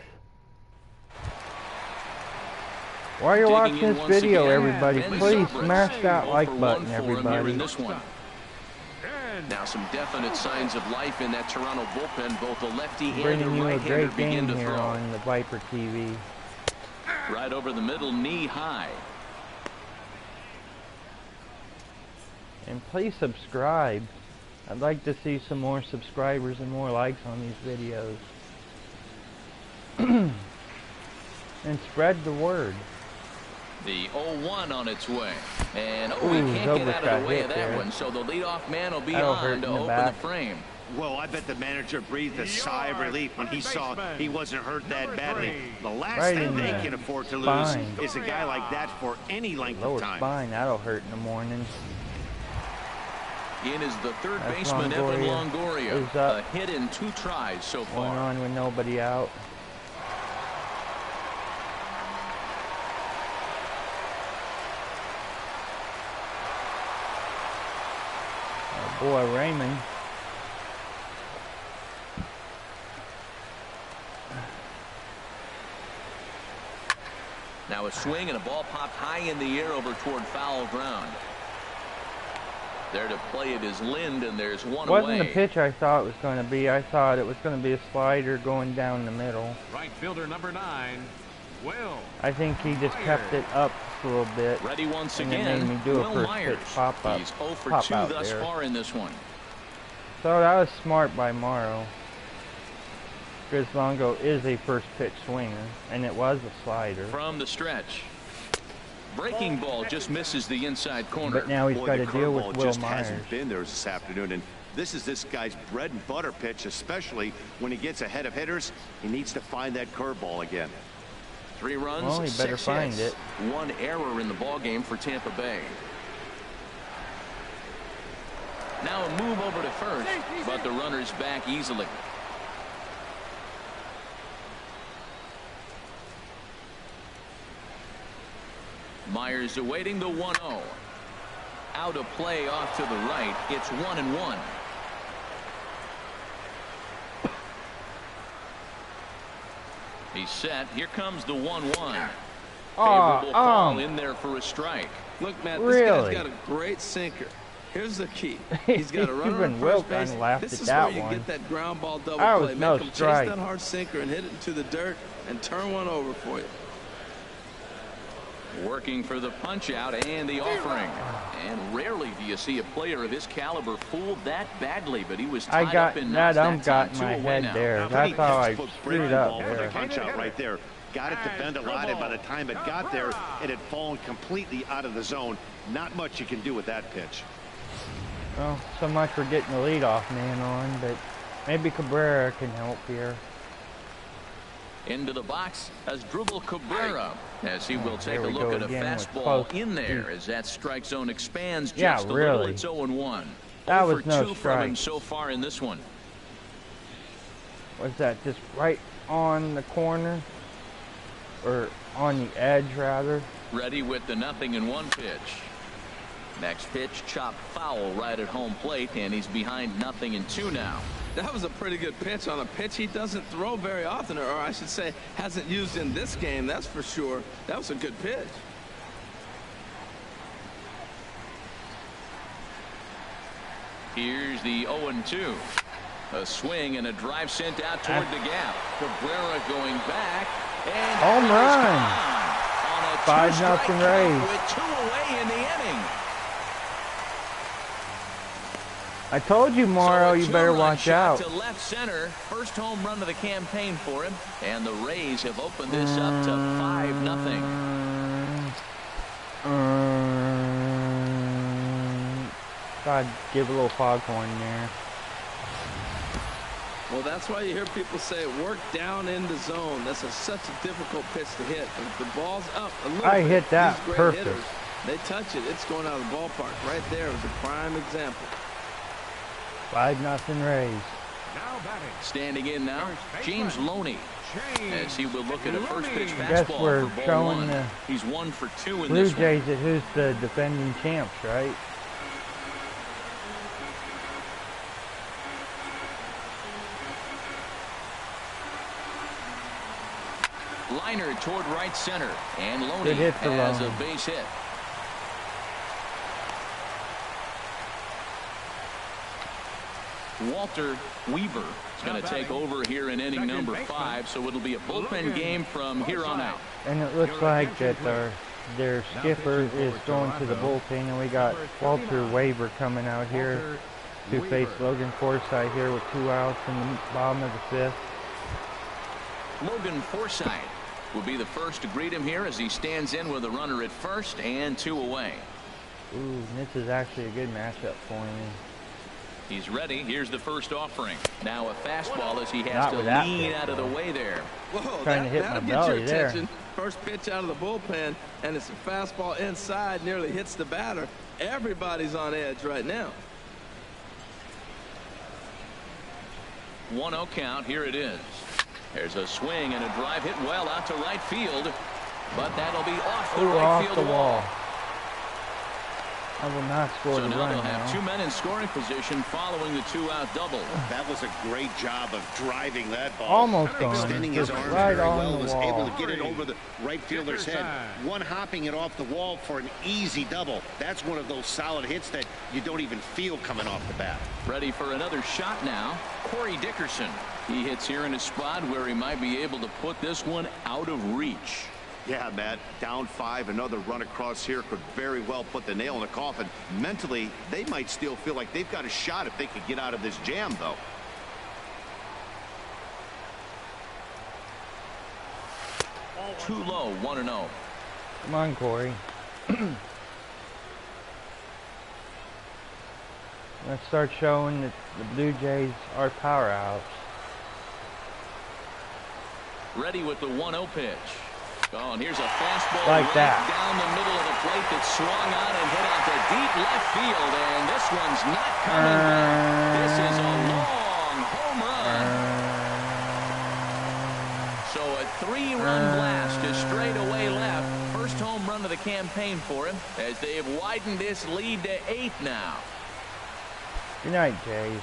While you're watching this video, everybody, please smash that like button, everybody. Now some definite signs of life in that Toronto bullpen. Both the lefty and the Bringing you a right-hander great begin game to here throw. on the Viper TV. Right over the middle, knee high. And please subscribe. I'd like to see some more subscribers and more likes on these videos. And spread the word. The 0-1 on its way. And he can't get out of the way of that one. So the leadoff man will be on to open the frame. Well, I bet the manager breathed a sigh of relief when he saw he wasn't hurt that badly. The last thing they can afford to lose is a guy like that for any length of time. Lower spine, that'll hurt in the morning. In is the third baseman, Evan Longoria. A hit in 2 tries so far. Going on with nobody out. Oh boy, Raymond. Now a swing and a ball popped high in the air over toward foul ground. There to play it is Lind, and there's one away. Wasn't the pitch I thought it was going to be. I thought it was going to be a slider going down the middle. Right fielder number 9, Will. I think he just kept it up a little bit. Ready once and again, it made me do Will a first Myers. pitch pop up. He's 0 for pop 2 out thus there. far in this one. So that was smart by Morrow. Because Longo is a first pitch swinger, and it was a slider. From the stretch. Breaking ball just misses the inside corner. But now he's got to deal with Will just Myers. Hasn't been there this afternoon, and this is this guy's bread and butter pitch, especially when he gets ahead of hitters. He needs to find that curveball again. 3 runs, well, he better 6 find hits, it. 1 error in the ball game for Tampa Bay. Now a move over to first, but the runner's back easily. Myers awaiting the 1-0. Out of play off to the right. It's 1-1. He's set. Here comes the 1-1. Favorable ball in there for a strike. Look, Matt, really? This guy's got a great sinker. Here's the key. He's got a runner on first base. This is where you get that ground ball double play. Make him chase that hard sinker and hit it into the dirt and turn one over for you. Working for the punch out and the offering. And rarely do you see a player of his caliber fooled that badly, but he was tied up in knots that time. Got my head there. That's how I screwed up there. Punch out right there. Got it to bend a lot, and by the time it got there, it had fallen completely out of the zone. Not much you can do with that pitch. Well, so much for getting the leadoff man on, but maybe Cabrera can help here. Into the box as Dribble Cabrera, as he will take a look at a fastball in there as that strike zone expands just a little. It's 0-1. That was no 2 strike from him so far in this one. Was that just right on the corner, or on the edge rather? Ready with the 0-1 pitch. Next pitch chopped foul right at home plate, and he's behind 0-2 now. That was a pretty good pitch on a pitch he doesn't throw very often, or I should say hasn't used in this game, that's for sure. That was a good pitch. Here's the 0-2. A swing and a drive sent out toward the gap. Cabrera going back, and home run on a 5-0 Rays with 2 away in the inning. I told you, Morrow, you better watch out. To left center, first home run of the campaign for him, and the Rays have opened this up to 5-0. God, give a little foghorn there. Well, that's why you hear people say work down in the zone. That's such a difficult pitch to hit. But if the ball's up a little bit, hit that perfect. Hitters, they touch it, it's going out of the ballpark. Right there is a prime example. 5-0 Rays. Now batting. Standing in now, James Loney, as he will look at a first pitch I guess fastball we're for ball showing 1. the He's 1 for 2 in Blue this Jays one. that who's the defending champs, right? Liner toward right center, and Loney Good hit for has Loney. a base hit. Walter Weaver is going to take over here in inning number 5, so it'll be a bullpen game from here on out. And it looks like that their skipper is going to the bullpen, and we got Walter Weaver coming out here to face Logan Forsythe here with 2 outs in the bottom of the 5th. Logan Forsythe will be the first to greet him here as he stands in with a runner at first and 2 away. Ooh, this is actually a good matchup for me. He's ready. Here's the first offering. Now a fastball as he has to lean out of the way there. Whoa, Trying to hit my belly there. First pitch out of the bullpen, and it's a fastball inside, nearly hits the batter. Everybody's on edge right now. 1-0 count. Here it is. There's a swing and a drive hit well out to right field, but that'll be off the right field wall. I will not score the run. So now they'll have 2 men in scoring position following the 2-out double. That was a great job of driving that ball. Almost gone. Extending his arms right very on well. the Was wall. able to get it over the right fielder's head. One hopping it off the wall for an easy double. That's one of those solid hits that you don't even feel coming off the bat. Ready for another shot now. Corey Dickerson. He hits here in a spot where he might be able to put this one out of reach. Yeah, Matt, down 5, another run across here could very well put the nail in the coffin. Mentally, they might still feel like they've got a shot if they could get out of this jam, though. Too low, 1-0. Come on, Corey. Let's start showing that the Blue Jays are powerhouse. Ready with the 1-0 pitch. Oh, and here's a fastball like right that. down the middle of the plate that swung out and hit out to deep left field, and this one's not coming back. This is a long home run. So a 3-run blast to straightaway left. First home run of the campaign for him as they have widened this lead to 8 now. Good night, Jays.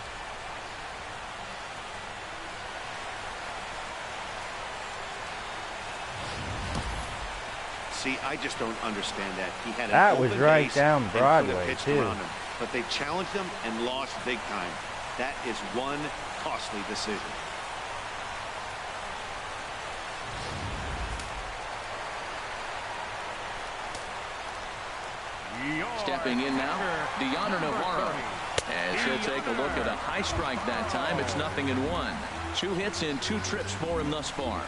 See, I just don't understand that. He had That an was open right base down and could Broadway, have pitched too. around him, but they challenged him and lost big time. That is one costly decision. Stepping in now, Deontay Navarro. As he'll take a look at a high strike that time, it's 0-1. 2 hits in 2 trips for him thus far.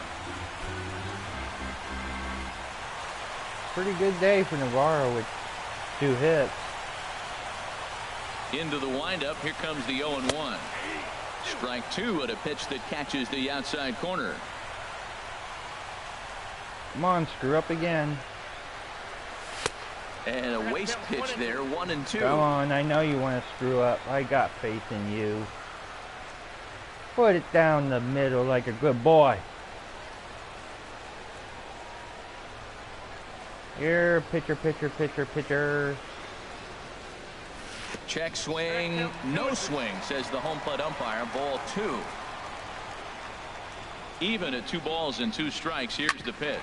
Pretty good day for Navarro with 2 hits. Into the windup, here comes the 0-1. Strike 2 at a pitch that catches the outside corner. Come on, screw up again. And a waste pitch there, 1-2. Come on, I know you want to screw up. I got faith in you. Put it down the middle like a good boy. Here, pitcher, pitcher, pitcher, pitcher. Check swing, no swing, says the home plate umpire. Ball 2. Even at 2 balls and 2 strikes. Here's the pitch.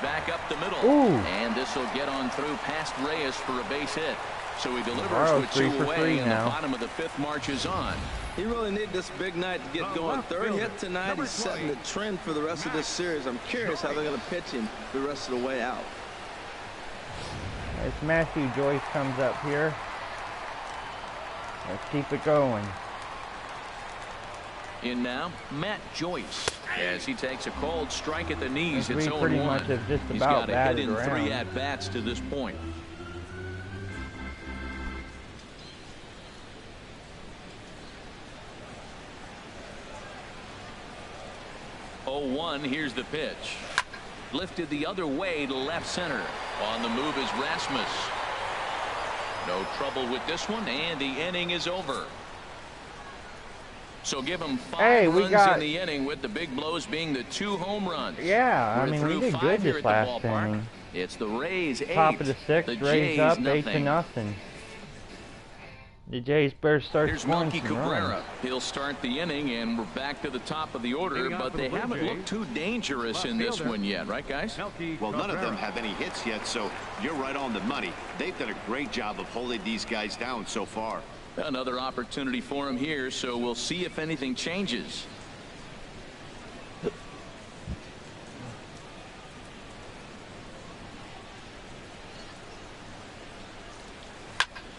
Back up the middle. Ooh. And this will get on through past Reyes for a base hit. So he delivers Navarro, with 3 2 for away, 3 and now. the bottom of the 5th marches on. He really needed this big night to get going. 3rd hit tonight. He's setting the trend for the rest of this series. I'm curious how they're going to pitch him the rest of the way out. As Matthew Joyce comes up here. Let's keep it going. In now, Matt Joyce, as he takes a cold strike at the knees. We It's pretty 0-1. much have just He's about got a hit batted in around. 3 at-bats to this point. Here's the pitch. Lifted the other way to left center. On the move is Rasmus. No trouble with this one, and the inning is over. So give him 5 runs in the inning, with the big blows being the 2 home runs. Yeah, I mean, we did good this last inning. It's the Rays 8. Top of the 6th, Rays up 8-0. The Jays better start scoring some runs. He'll start the inning, and we're back to the top of the order, but they haven't looked too dangerous in this one yet, right, guys? Well, none of them have any hits yet, so you're right on the money. They've done a great job of holding these guys down so far. Another opportunity for him here, so we'll see if anything changes.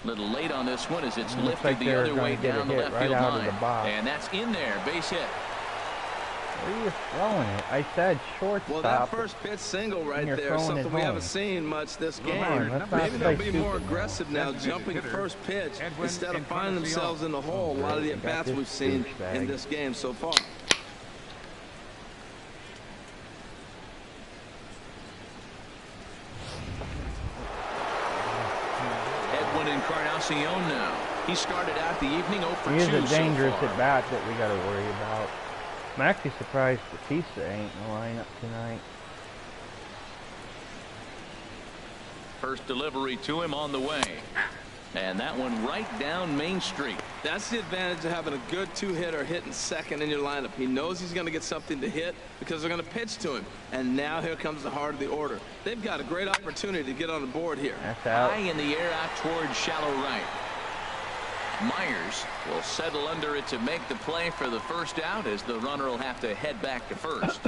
Little late on this one as it's lifted the other way down the left field line. And that's in there. Base hit. Where are you throwing it? I said shortstop. Well, that first pitch single right there is something we haven't seen much this game. Maybe they'll be more aggressive now, jumping first pitch instead of finding themselves in the hole. A lot of the at-bats we've seen in this game so far. Edwin Encarnacion now. He started out the evening 0 for 2 He is so a dangerous far. at-bat that we got to worry about. I'm actually surprised Batista ain't in the lineup tonight. First delivery to him on the way. And that one right down Main Street. That's the advantage of having a good two-hitter hitting second in your lineup. He knows he's going to get something to hit because they're going to pitch to him. And now here comes the heart of the order. They've got a great opportunity to get on the board here. That's out. High in the air out towards shallow right. Myers will settle under it to make the play for the first out, as the runner will have to head back to first.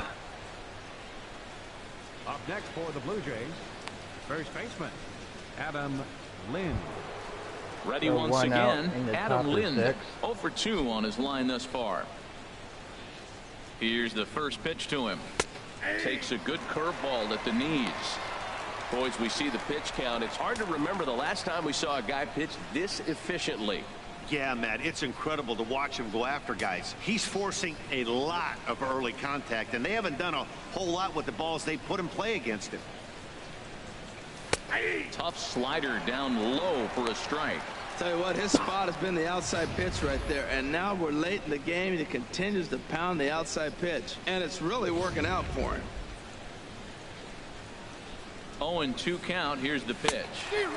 Up next for the Blue Jays, first baseman Adam Lind. Ready So once one out again, in the Adam top of Lind, 6. 0 for 2 on his line thus far. Here's the first pitch to him. Takes a good curveball at the knees. Boys, we see the pitch count. It's hard to remember the last time we saw a guy pitch this efficiently. Yeah, Matt, it's incredible to watch him go after guys. He's forcing a lot of early contact, and they haven't done a whole lot with the balls they put in play against him. Tough slider down low for a strike. Tell you what, his spot has been the outside pitch right there, and now we're late in the game. He continues to pound the outside pitch, and it's really working out for him. 0-2 count. Here's the pitch.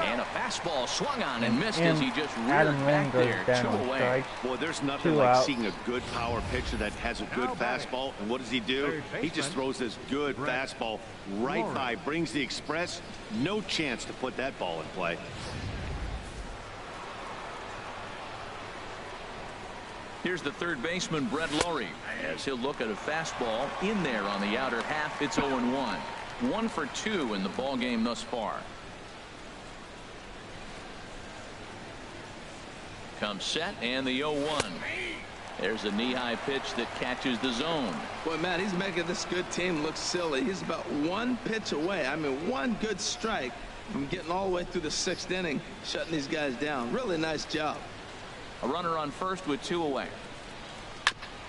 And a fastball swung on and missed as he just reared Adam back Lind there. goes 2 down on away. strikes. Boy, there's nothing 2 like out. seeing a good power pitcher that has a good fastball. And what does he do? He just throws this good fastball right by, brings the express. No chance to put that ball in play. Here's the third baseman, Brett Lowry, as he'll look at a fastball in there on the outer half. It's 0-1. 1 for 2 in the ball game thus far. Comes set, and the 0-1. There's a knee-high pitch that catches the zone. Boy, Matt, he's making this good team look silly. He's about 1 pitch away. I mean, 1 good strike from getting all the way through the 6th inning, shutting these guys down. Really nice job. A runner on first with 2 away.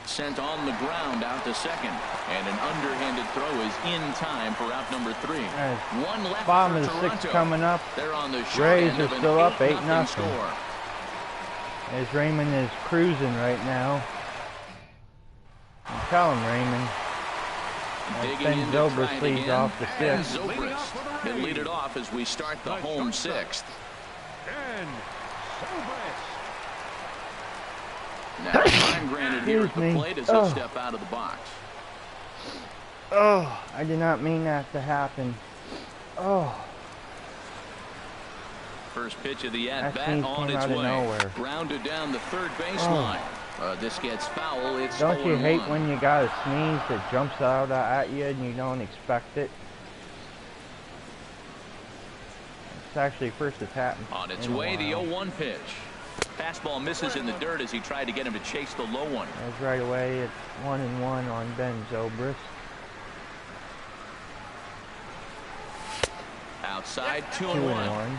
Sent on the ground out to second, and an underhanded throw is in time for out number 3. One left. Bottom for of the 6th Toronto. coming up. They're on the short Rays end are of an still up 8-0 8-0. score. As Raymond is cruising right now. Tell him, Raymond. Digging in to Zobrist try it leads again. off the And 6th. Zobrist will lead it off as we start the home 6th. And Zobrist. Now time granted here at the Excuse me. plate as he'll step out of the box. Oh, I did not mean that to happen. Oh. First pitch of the That at-bat sneeze on came its out of way. nowhere. Grounded down the third baseline. This gets foul. It's Don't you 0-1. hate when you got a sneeze that jumps out at you and you don't expect it? It's actually first attack. On its in a way, the while. 0-1 pitch. Fastball misses in the dirt as he tried to get him to chase the low one. As right away, it's 1-1 on Ben Zobrist. Outside, 2-1. 2-1.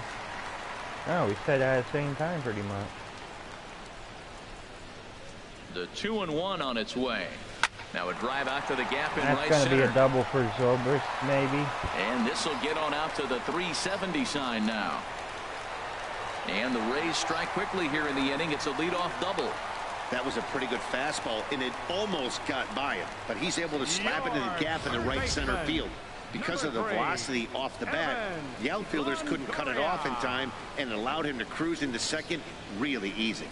Oh, we said that at the same time pretty much. The 2-1 on its way. Now a drive out to the gap in That's right going to be center. a double for Zobrist, maybe. And this will get on out to the 370 sign now. And the Rays strike quickly here in the inning. It's a leadoff double. That was a pretty good fastball, and it almost got by him. But he's able to slap it in the gap in the right center field. Because of the velocity off the bat, the outfielders couldn't cut it off in time, and it allowed him to cruise into second really easy.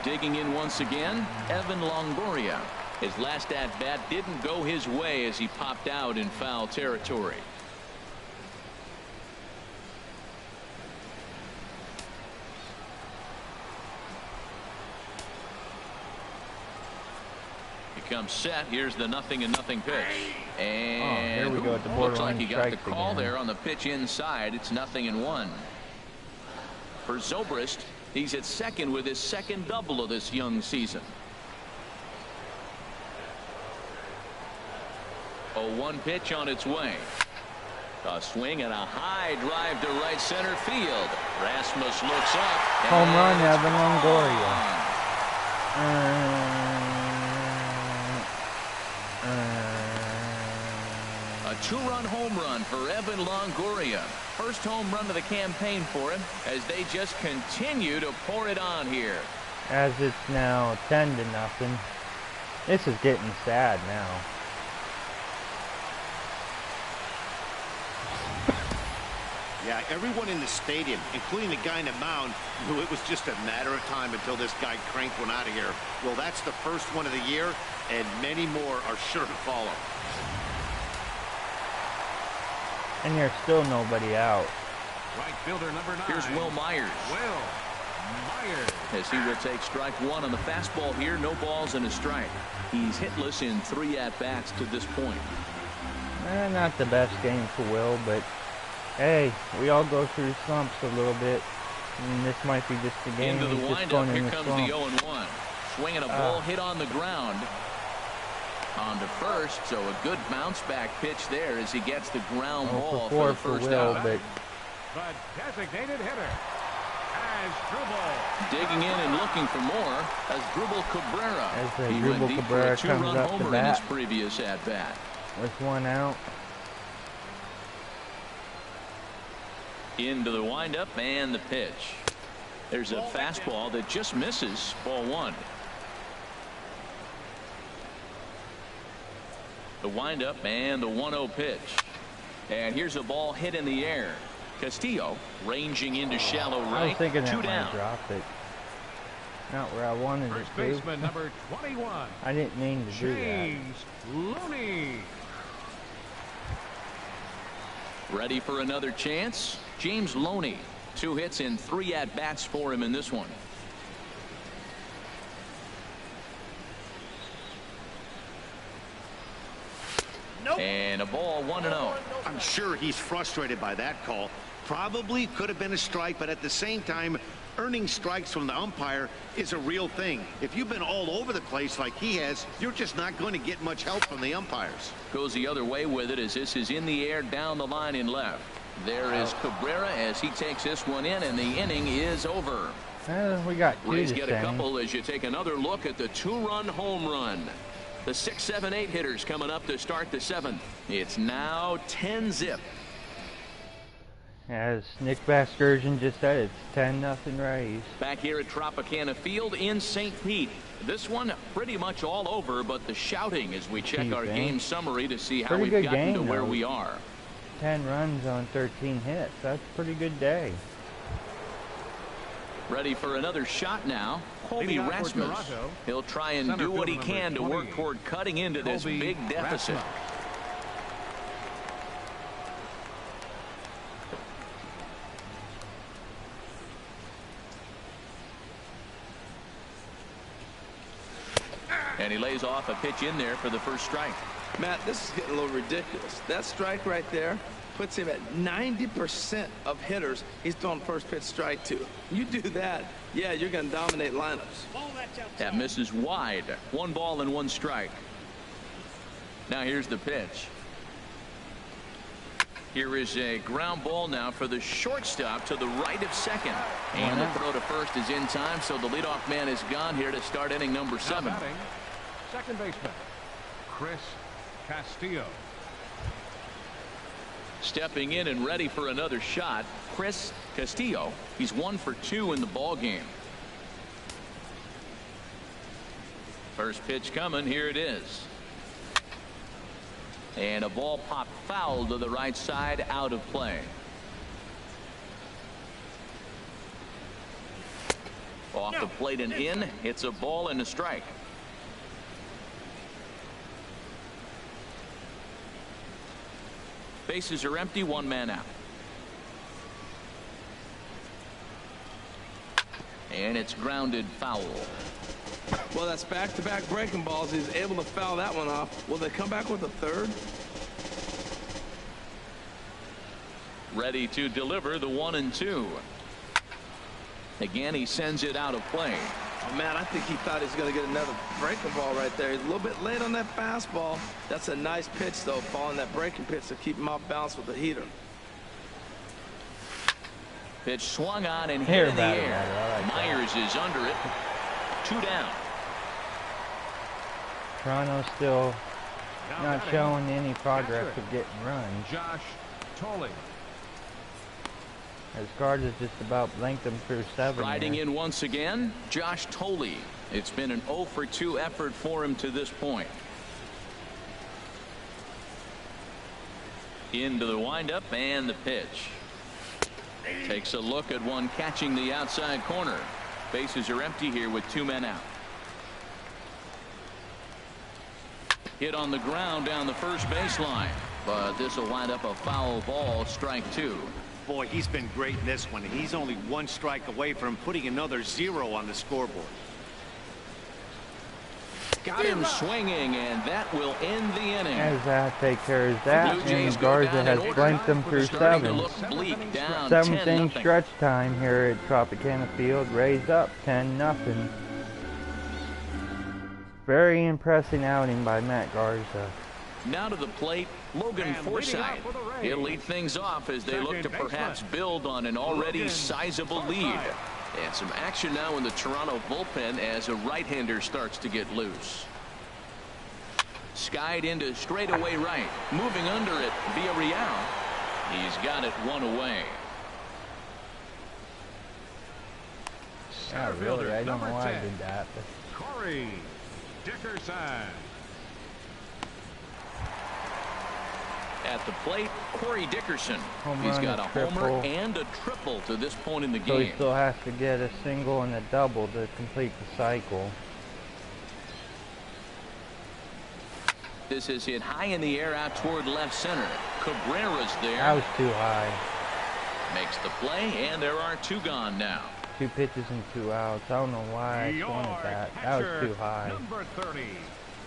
Digging in once again, Evan Longoria. His last at-bat didn't go his way as he popped out in foul territory. He comes set. Here's the 0-0 pitch. And here we go at the looks like borderline he got the strikes call again. there on the pitch inside. It's 0-1. For Zobrist, he's at second with his second double of this young season. 0-1 pitch on its way. A swing and a high drive to right center field. Rasmus looks up. Home run, Evan Longoria. A 2-run home run for Evan Longoria. First home run of the campaign for him as they just continue to pour it on here. As it's now 10-0. This is getting sad now. Yeah, everyone in the stadium, including the guy in the mound, knew it was just a matter of time until this guy cranked one out of here. Well, that's the first one of the year, and many more are sure to follow. And there's still nobody out. Right fielder number 9. Here's Will Myers. Will Myers. As he will take strike 1 on the fastball here. No balls and a strike. He's hitless in 3 at-bats to this point. Not the best game for Will, but hey, we all go through slumps a little bit. And this might be just the game. Into the He's just windup. going Here in the comes slump. the 0-1. Swinging a ball hit on the ground. On to first, so a good bounce back pitch there as he gets the ground ball for the first Will, out. but The designated hitter, Asdrubal. Digging in and looking for more as Drubal Cabrera. As He went Drubal deep Cabrera for a 2-run comes up to homer in bat. his previous at bat. with 1 out. Into the windup and the pitch. There's a fastball that just misses. Ball 1. The windup and the 1-0 pitch. And here's a ball hit in the air. Castillo ranging into shallow right. I was thinking that 2 might down. drop it. Not where I wanted it First to. baseman number 21. I didn't mean to do that. James Looney. Ready for another chance? James Looney. 2 hits and 3 at-bats for him in this one. And a ball 1-0. I'm sure he's frustrated by that call. Probably could have been a strike, but at the same time, earning strikes from the umpire is a real thing. If you've been all over the place like he has, you're just not going to get much help from the umpires. Goes the other way with it as this is in the air down the line in left. There is Cabrera as he takes this one in, and the inning is over. We got 2 Rays to get a send. couple as you take another look at the 2-run home run. The 6, 7, 8 hitters coming up to start the 7th. It's now 10-zip. As Nick Baskersion just said, it's 10-0 Rays. Back here at Tropicana Field in St. Pete. This one pretty much all over, but the shouting as we check our game summary to see how Pretty we've good gotten game, to where though. we are. 10 runs on 13 hits. That's a pretty good day. Ready for another shot now. Colby Leading off for Rasmus. Toronto, He'll try and center do what he fielder can to number work 20, toward cutting into this Colby big deficit. Rasmus. And he lays off a pitch in there for the first strike. Matt, this is getting a little ridiculous. That strike right there puts him at 90% of hitters he's thrown first pitch strike to. You do that, yeah, you're going to dominate lineups. That misses wide. 1 ball and 1 strike. Now here's the pitch. Here is a ground ball now for the shortstop to the right of second. And the throw to first is in time, so the leadoff man is gone here to start inning number 7. Now batting, second baseman, Chris Castillo. Stepping in and ready for another shot, Chris Castillo. He's 1 for 2 in the ball game. First pitch coming. Here it is. And a ball popped foul to the right side, out of play. Off the plate and in. It's a ball and a strike. Bases are empty, 1 man out. And it's grounded foul. Well, that's back-to-back breaking balls. He's able to foul that one off. Will they come back with a third? Ready to deliver the 1-2. Again, he sends it out of play. Oh, man, I think he thought he was going to get another breaking ball right there. He's a little bit late on that fastball. That's a nice pitch, though, following that breaking pitch to keep him off balance with the heater. Pitch swung on and hit in the air. Like Myers is under it. 2 down. Toronto's still not showing any progress of getting runs. Josh Tolley. As Garza's just about blanked them through 7. Riding in once again, Josh Tolley. It's been an 0 for 2 effort for him to this point. Into the windup and the pitch. Takes a look at one catching the outside corner. Bases are empty here with 2 men out. Hit on the ground down the first baseline, but this will wind up a foul ball, strike 2. Boy, he's been great in this one. He's only 1 strike away from putting another 0 on the scoreboard. Got him swinging, and that will end the inning. As that takes care of that, and Garza has blanked them through 7. 7th inning stretch time here at Tropicana Field. Rays up 10-0. Very impressive outing by Matt Garza. Now to the plate, Logan Forsythe. He'll lead things off as they look to perhaps build on an already sizable lead. And some action now in the Toronto bullpen as a right-hander starts to get loose. Skied into straightaway right. Moving under it, Villarreal. He's got it 1 away. Yeah, really, I don't know why I did that. Corey Dickerson. At the plate, Corey Dickerson. Home He's run, got a homer triple. and a triple to this point in the So game. he still has to get a single and a double to complete the cycle. This is hit high in the air out toward left center. Cabrera's there. That was too high. Makes the play, and there are 2 gone now. 2 pitches and 2 outs. I don't know why I wanted that. That was too high. Number 30,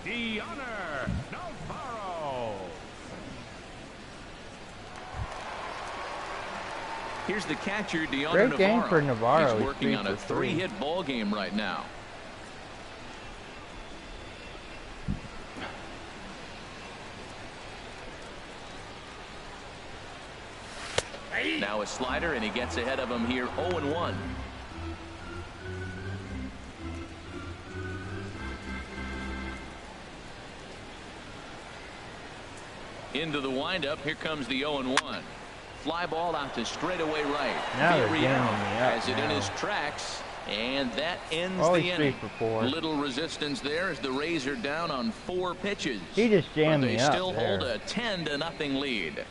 Deoner Navarro. Here's the catcher, Deoner Great Navarro. game for Navarro. He's working He's on a 3-hit ball game right now. Now a slider, and he gets ahead of him here 0-1. Into the windup. Here comes the 0-1. Fly ball out to straightaway right. Now they're jamming me up has it in now. his tracks, and that ends Always the 3 inning. for 4. Little resistance there as the Rays are down on 4 pitches. He just jammed but they me up still there. hold a 10-0 lead.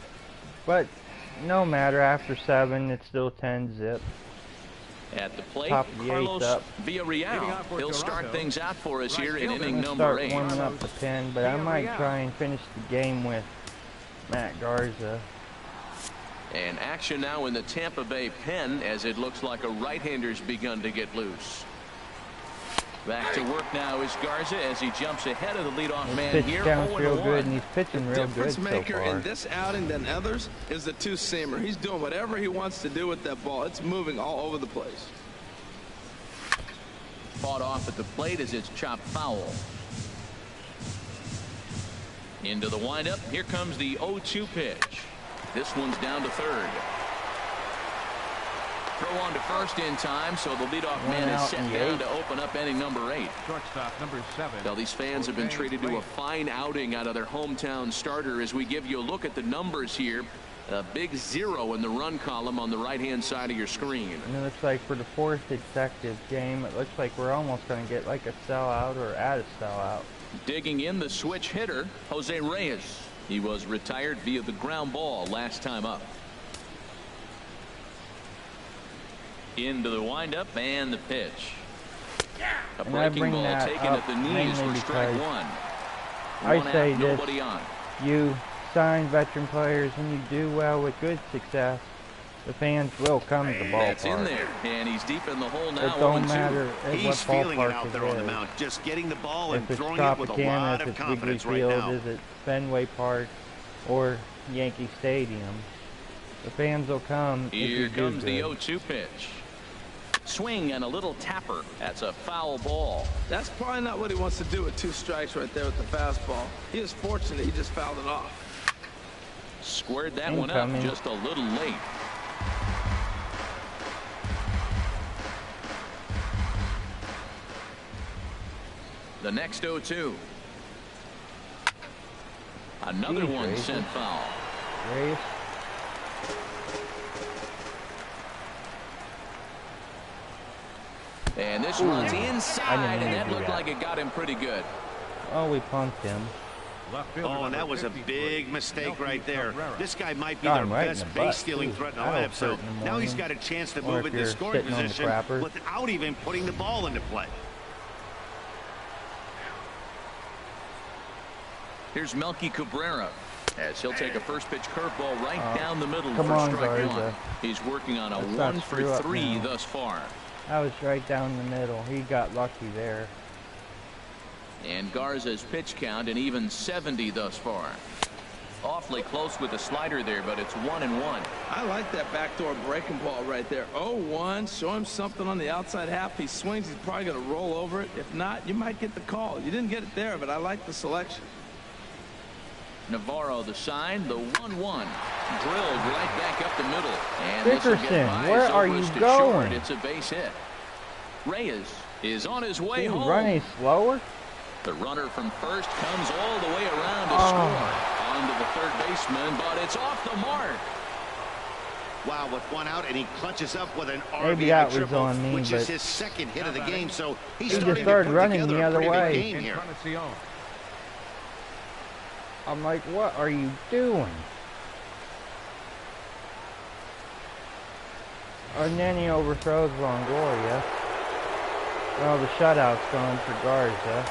But no matter, after 7, it's still 10-zip. At the plate, Top of the 8th Carlos up. Villarreal. He'll start things out for us here in inning I'm number start 8. warming up the pen, but I might try and finish the game with Matt Garza. And action now in the Tampa Bay pen as it looks like a right-hander's begun to get loose. Back to work now is Garza as he jumps ahead of the leadoff man Pitch here. counts real 0-1. good, and he's pitching real good Difference so maker far. in this outing than others is the 2-seamer. He's doing whatever he wants to do with that ball. It's moving all over the place. Fought off at the plate as it's chopped foul. Into the windup. Here comes the 0-2 pitch. This one's down to third. Throw on to first in time, so the leadoff man is set down to open up inning number 8. Shortstop number 7. Now these fans have been treated to a fine outing out of their hometown starter as we give you a look at the numbers here. A big 0 in the run column on the right-hand side of your screen. And it looks like for the 4th consecutive game, it looks like we're almost going to get like a sellout or at a sellout. Digging in the switch hitter, Jose Reyes. He was retired via the ground ball last time up. Into the windup and the pitch. A breaking ball taken at the knees for strike 1. I say this, nobody on. you sign veteran players and you do well with good success, the fans will come to the ballpark. That's in there, and he's deep in the hole now. It don't matter He's what feeling it ballpark out it there on the is. mound, just getting the ball and If it's throwing it with a lot Tropicana, if of it's Wrigley confidence right Field, now. is it Fenway Park or Yankee Stadium, the fans will come if Here you do comes the good. 0-2 pitch. Swing and a little tapper. That's a foul ball. That's probably not what he wants to do with 2 strikes right there with the fastball. He is fortunate he just fouled it off. Squared that one up just a little late. The next 0-2. Another one sent foul. Reyes. And this one's inside, and that looked like it got him pretty good. Oh, we punked him. Oh, and that was a big mistake right there. This guy might be their best base-stealing threat in the lineup, so now he's got a chance to move into scoring position without even putting the ball into play. Here's Melky Cabrera, as he'll take a first pitch curveball right down the middle for strike one. He's working on a 1 for 3 thus far. I was right down the middle. He got lucky there. And Garza's pitch count an even 70 thus far. Awfully close with the slider there, but it's 1-1. I like that backdoor breaking ball right there. 0-1. Show him something on the outside half. He swings, he's probably going to roll over it. If not, you might get the call. You didn't get it there, but I like the selection. Navarro the sign, the 1-1. Drilled right back up the middle. And Dickerson, where are you going? It's a base hit. Reyes is on his way home. Running slower? The runner from first comes all the way around to score. On to the third baseman, but it's off the mark. Wow, with 1 out, and he clutches up with an Maybe RBI that was triple, on me, which is his 2nd hit of the game. So he just started running the other way. Here. I'm like, what are you doing? And then he overthrows Longoria. Well, the shutout's going for Garza.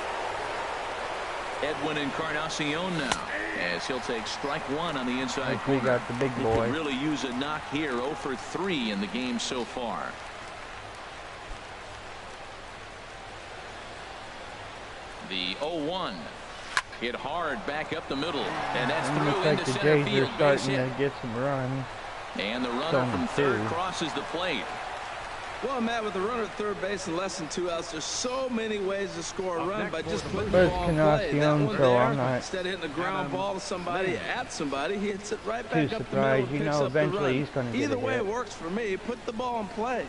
Edwin Encarnacion now, as he'll take strike 1 on the inside We corner. got the big He boy. could really use a knock here. 0 for 3 in the game so far. The 0-1. Hit hard back up the middle, and that's through into center field. They're starting to get some runs. And the runner from third crosses the plate. Well, Matt, with the runner at third base and less than 2 outs, there's so many ways to score a run by just putting the ball in play. That one there, instead of hitting a ground ball to somebody, at somebody, he hits it right back up the middle, picks up the run. Either way, it works for me. Put the ball in play.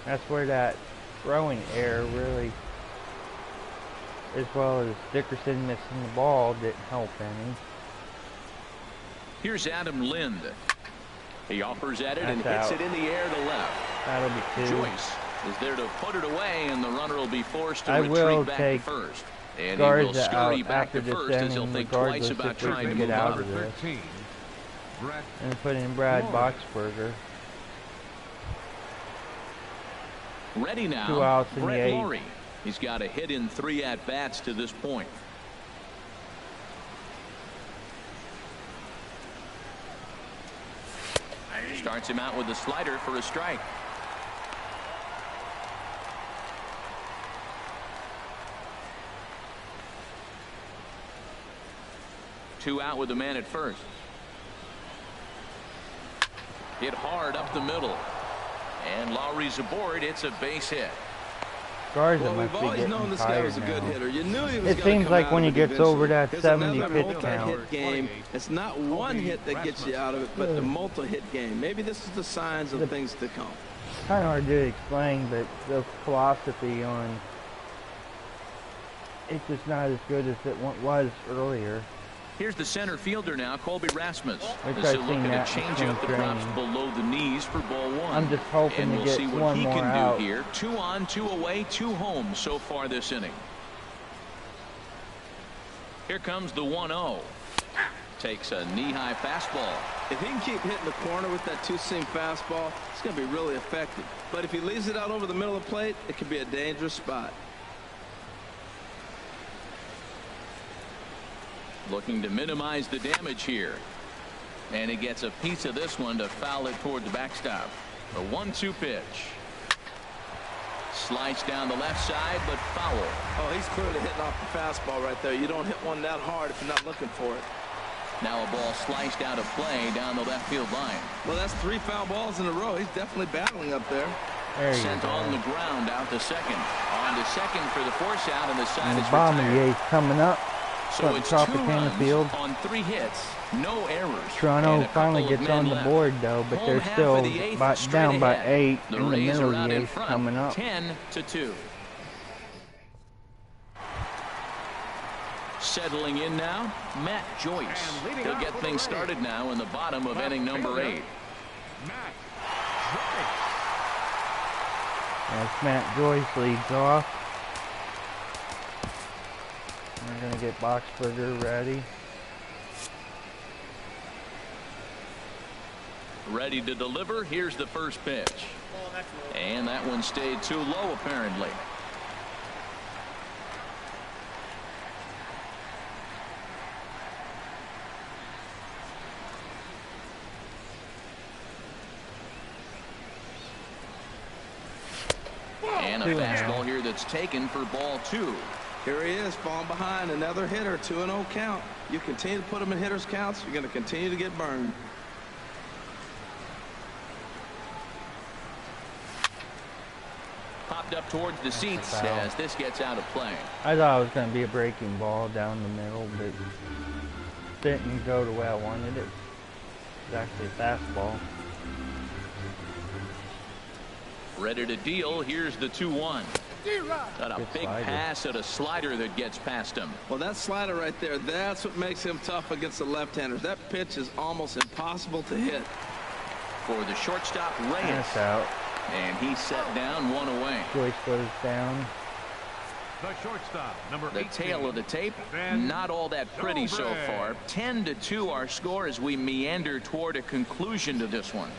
That's where that throwing error really, as well as Dickerson missing the ball, didn't help any. Here's Adam Lind. He offers at it and hits it in the air to left. That'll be 2. Joyce is there to put it away, and the runner will be forced to retreat back to first. And he will scurry back to first as he'll think twice about trying to get out of this. And put in Brad Boxberger. Ready now, 2 outs in Brett the 8th. Lawrie. He's got a hit in 3 at-bats to this point. Starts him out with a slider for a strike. Two out with the man at first. Hit hard up the middle. And Lowry's aboard. It's a base hit. Garza Well, must we've be always known this guy was a good hitter. You knew he was It seems like when he gets over that 70 pitch count. Hit game, it's not one hit that gets you out of it, but the multi-hit game. Maybe this is the signs of things to come. Kind of hard to explain, but the philosophy on it's just not as good as it was earlier. Here's the center fielder now, Colby Rasmus. Which This I've will look seen at that a change in up the props training. below the knees for ball 1. I'm just hoping and to we'll get see what one he more can out. do here. 2 on, 2 away, 2 home so far this inning. Here comes the 1-0. Takes a knee-high fastball. If he can keep hitting the corner with that 2-seam fastball, it's going to be really effective. But if he leaves it out over the middle of the plate, it could be a dangerous spot. Looking to minimize the damage here. And he gets a piece of this one to foul it toward the backstop. A 1-2 pitch. Slice down the left side, but foul. Oh, he's clearly hitting off the fastball right there. You don't hit one that hard if you're not looking for it. Now a ball sliced out of play down the left field line. Well, that's 3 foul balls in a row. He's definitely battling up there. Sent on the ground out to second. On to second for the force out, and the side is retired. retired. Coming up. So it's 2 runs field. on 3 hits, no errors. Toronto finally gets on the board though, but they're still down by 8 the in the Rays middle are of out the in 8th front, coming up. 10-2. Settling in now, Matt Joyce. He'll get things started now in the bottom of inning number 8. As Matt Joyce leads off. We're going to get Boxberger ready. Ready to deliver. Here's the first pitch. And that one stayed too low apparently. And a fastball here that's taken for ball 2. Here he is, falling behind, another hitter, 2-0 count. You continue to put him in hitters' counts, you're going to continue to get burned. Popped up towards the seats as this gets out of play. I thought it was going to be a breaking ball down the middle, but didn't go the way I wanted it. It's actually a fastball. Ready to deal. Here's the 2-1. Got a big pass at a slider that gets past him. Well, that slider right there, that's what makes him tough against the left-handers. That pitch is almost impossible to hit. For the shortstop, Reyes. That's out. And he's set down, 1 away. Joyce goes down. The shortstop, number 18. The tail of the tape, not all that pretty so far. 10-2 our score as we meander toward a conclusion to this one.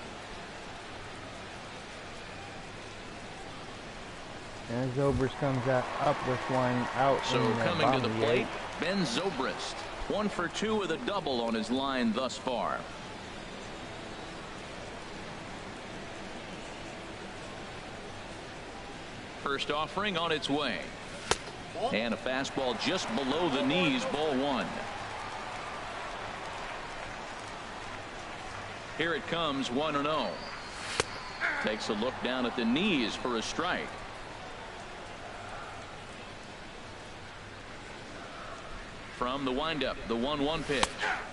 And Zobrist comes up with one out. So in the coming to the bottom plate, 8. Ben Zobrist. 1 for 2 with a double on his line thus far. First offering on its way. And a fastball just below the knees, ball 1. Here it comes, 1-0. Takes a look down at the knees for a strike. From the windup, the 1-1 pitch.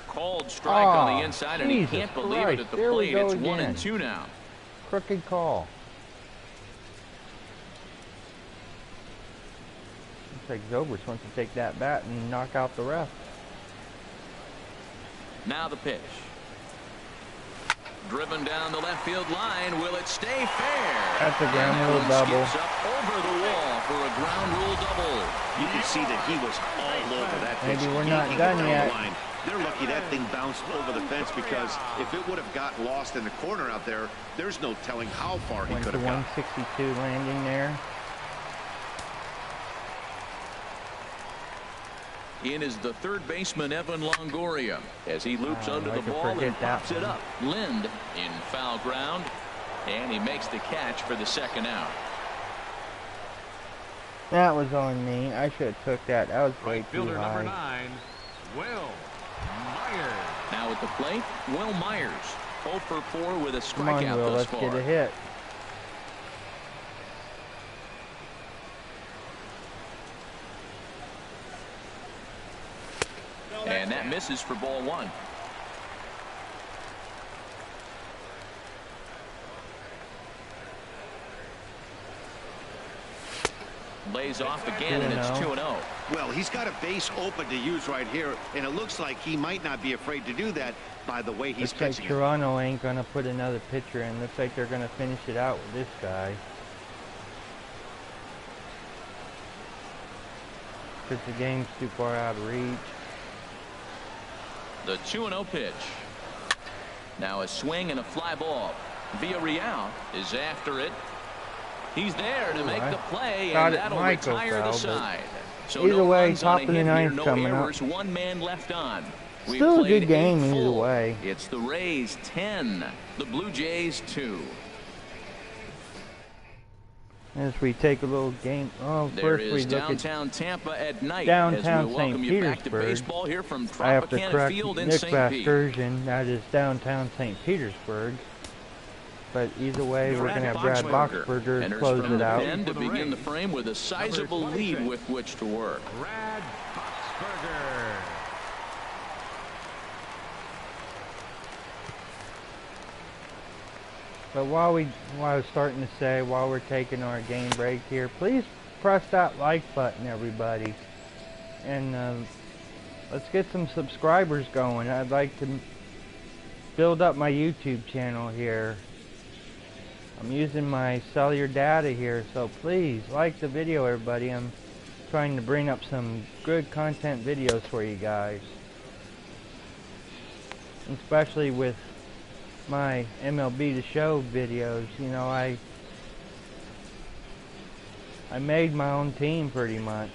Called strike on the inside, and he can't believe it at the plate. It's 1-2 now. Crooked call. Looks like Zobrist wants to take that bat and knock out the ref. Now the pitch. Driven down the left field line. Will it stay fair? That's a ground rule double. Skips up over the wall for a ground rule double. You can see that he was all over that pitch. Maybe we're not done yet. They're lucky that thing bounced over the fence, because if it would have got lost in the corner out there, there's no telling how far he could have got. 162 landing there. In is the third baseman, Evan Longoria, as he loops under the ball and pops it up. Lind in foul ground, and he makes the catch for the second out. That was on me. I should have took that. That was way Right too fielder number high. 9, Will Myers. Now at the plate, Will Myers, 0 for 4 with a Come on, strikeout Will, thus let's far. get a hit. And that misses for ball 1. Lays off again, and it's 2-0. Well, he's got a base open to use right here, and it looks like he might not be afraid to do that by the way he's Looks like pitching. Toronto ain't going to put another pitcher in. Looks like they're going to finish it out with this guy. Because the game's too far out of reach. The 2-0 pitch. Now a swing and a fly ball. Villarreal is after it. He's there to make the play, and that'll retire the side. So either no way, runs on a top of the hit ninth here, no coming errors, up. 1 man left on. We Still a good played game 8 either full. way. It's the Rays 10, the Blue Jays 2. As we take a little game. Oh, there first is we look downtown Tampa at night downtown as we St. welcome you back to Petersburg. baseball here from I have to Tropicana correct Field in Nick St. Pete. Vasgersian. That is downtown St. Petersburg. But either way, we're going to have Brad Boxberger close it out. To begin the frame with a sizable lead with which to work. Brad Boxberger. But while I was starting to say, while we're taking our game break here, please press that like button, everybody. And let's get some subscribers going. I'd like to build up my YouTube channel here. I'm using my cellular data here, so please like the video, everybody. I'm trying to bring up some good content videos for you guys, especially with my MLB The Show videos. You know, I made my own team pretty much.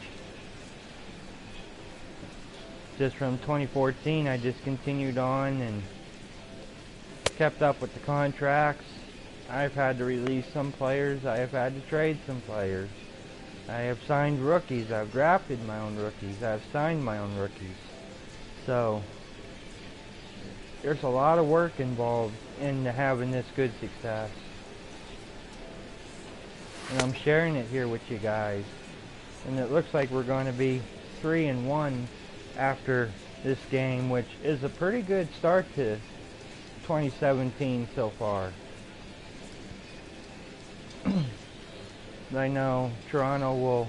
Just from 2014, I just continued on and kept up with the contracts. I've had to release some players. I have had to trade some players. I have signed rookies. I've drafted my own rookies. I've signed my own rookies. So there's a lot of work involved in having this good success. And I'm sharing it here with you guys. And it looks like we're going to be 3-1 after this game, which is a pretty good start to 2017 so far. I know Toronto will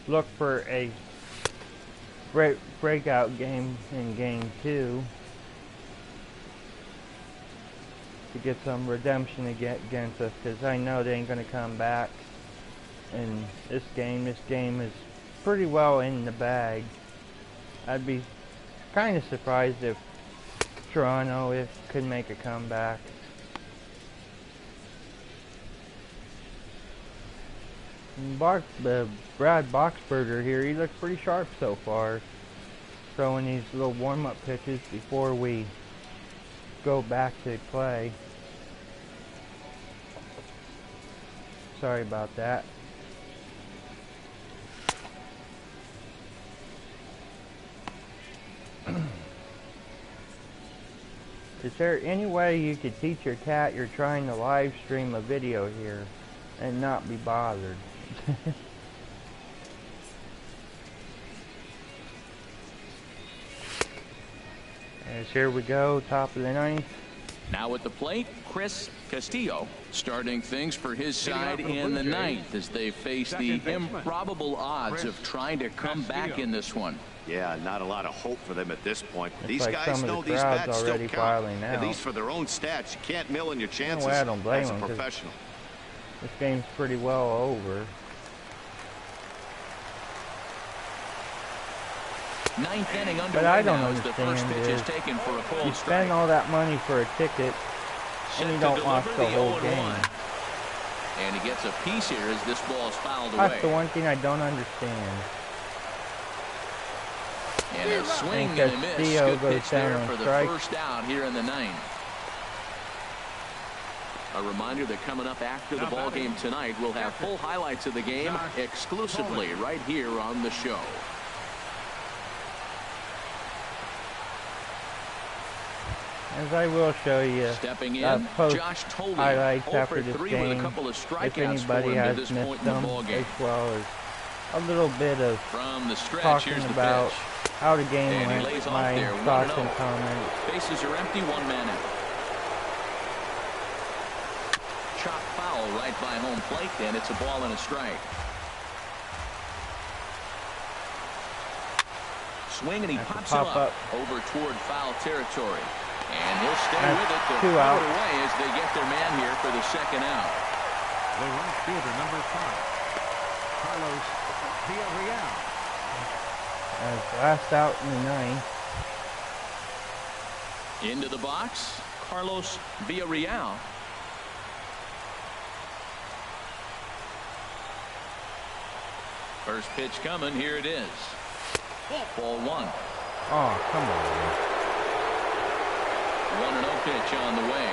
look for a breakout game in Game 2 to get some redemption against us, because I know they ain't going to come back in this game. This game is pretty well in the bag. I'd be kind of surprised if Toronto could make a comeback. Brad Boxberger here, he looks pretty sharp so far, throwing these little warm-up pitches before we go back to play. Sorry about that. Is there any way you could teach your cat you're trying to live stream a video here and not be bothered? As here we go, top of the ninth. Now at the plate, Chris Castillo starting things for his side in the ninth as they face the improbable odds of trying to come back in this one. Yeah, not a lot of hope for them at this point. These like guys know these bats still count. At least for their own stats, you can't mill in your chances I don't blame as a them, professional. This game's pretty well over. Ninth inning But I don't now as the first understand pitch is is taken for a cold you strike. spend all that money for a ticket and you don't watch the whole game. And he gets a piece here as this ball is fouled away. That's the one thing I don't understand. And a swing and a miss. Castillo Good goes pitch down there on for the strike. first out here in the ninth. A reminder that coming up after the ball game tonight, we'll have full highlights of the game exclusively right here on the show. As I will show you Stepping in, post Josh Tolley, highlights 0 after for this 3 game, with a couple of if strikeouts anybody for him to has this missed point in the them, ball game. as well as a little bit of From the stretch, talking here's the about pitch. how the game And he went, lays off my there, thoughts 1-0. and comments. Bases are empty, 1 man out. Chop foul right by home plate, and it's a ball and a strike. Swing, and he pops him up over toward foul territory. And he'll stay with it to throw it away as they get their man here for the second out. The right fielder, number 5, Carlos Villarreal. As last out in the ninth. Into the box, Carlos Villarreal. First pitch coming, here it is. Ball 1. Oh, come on. 1-0 pitch on the way.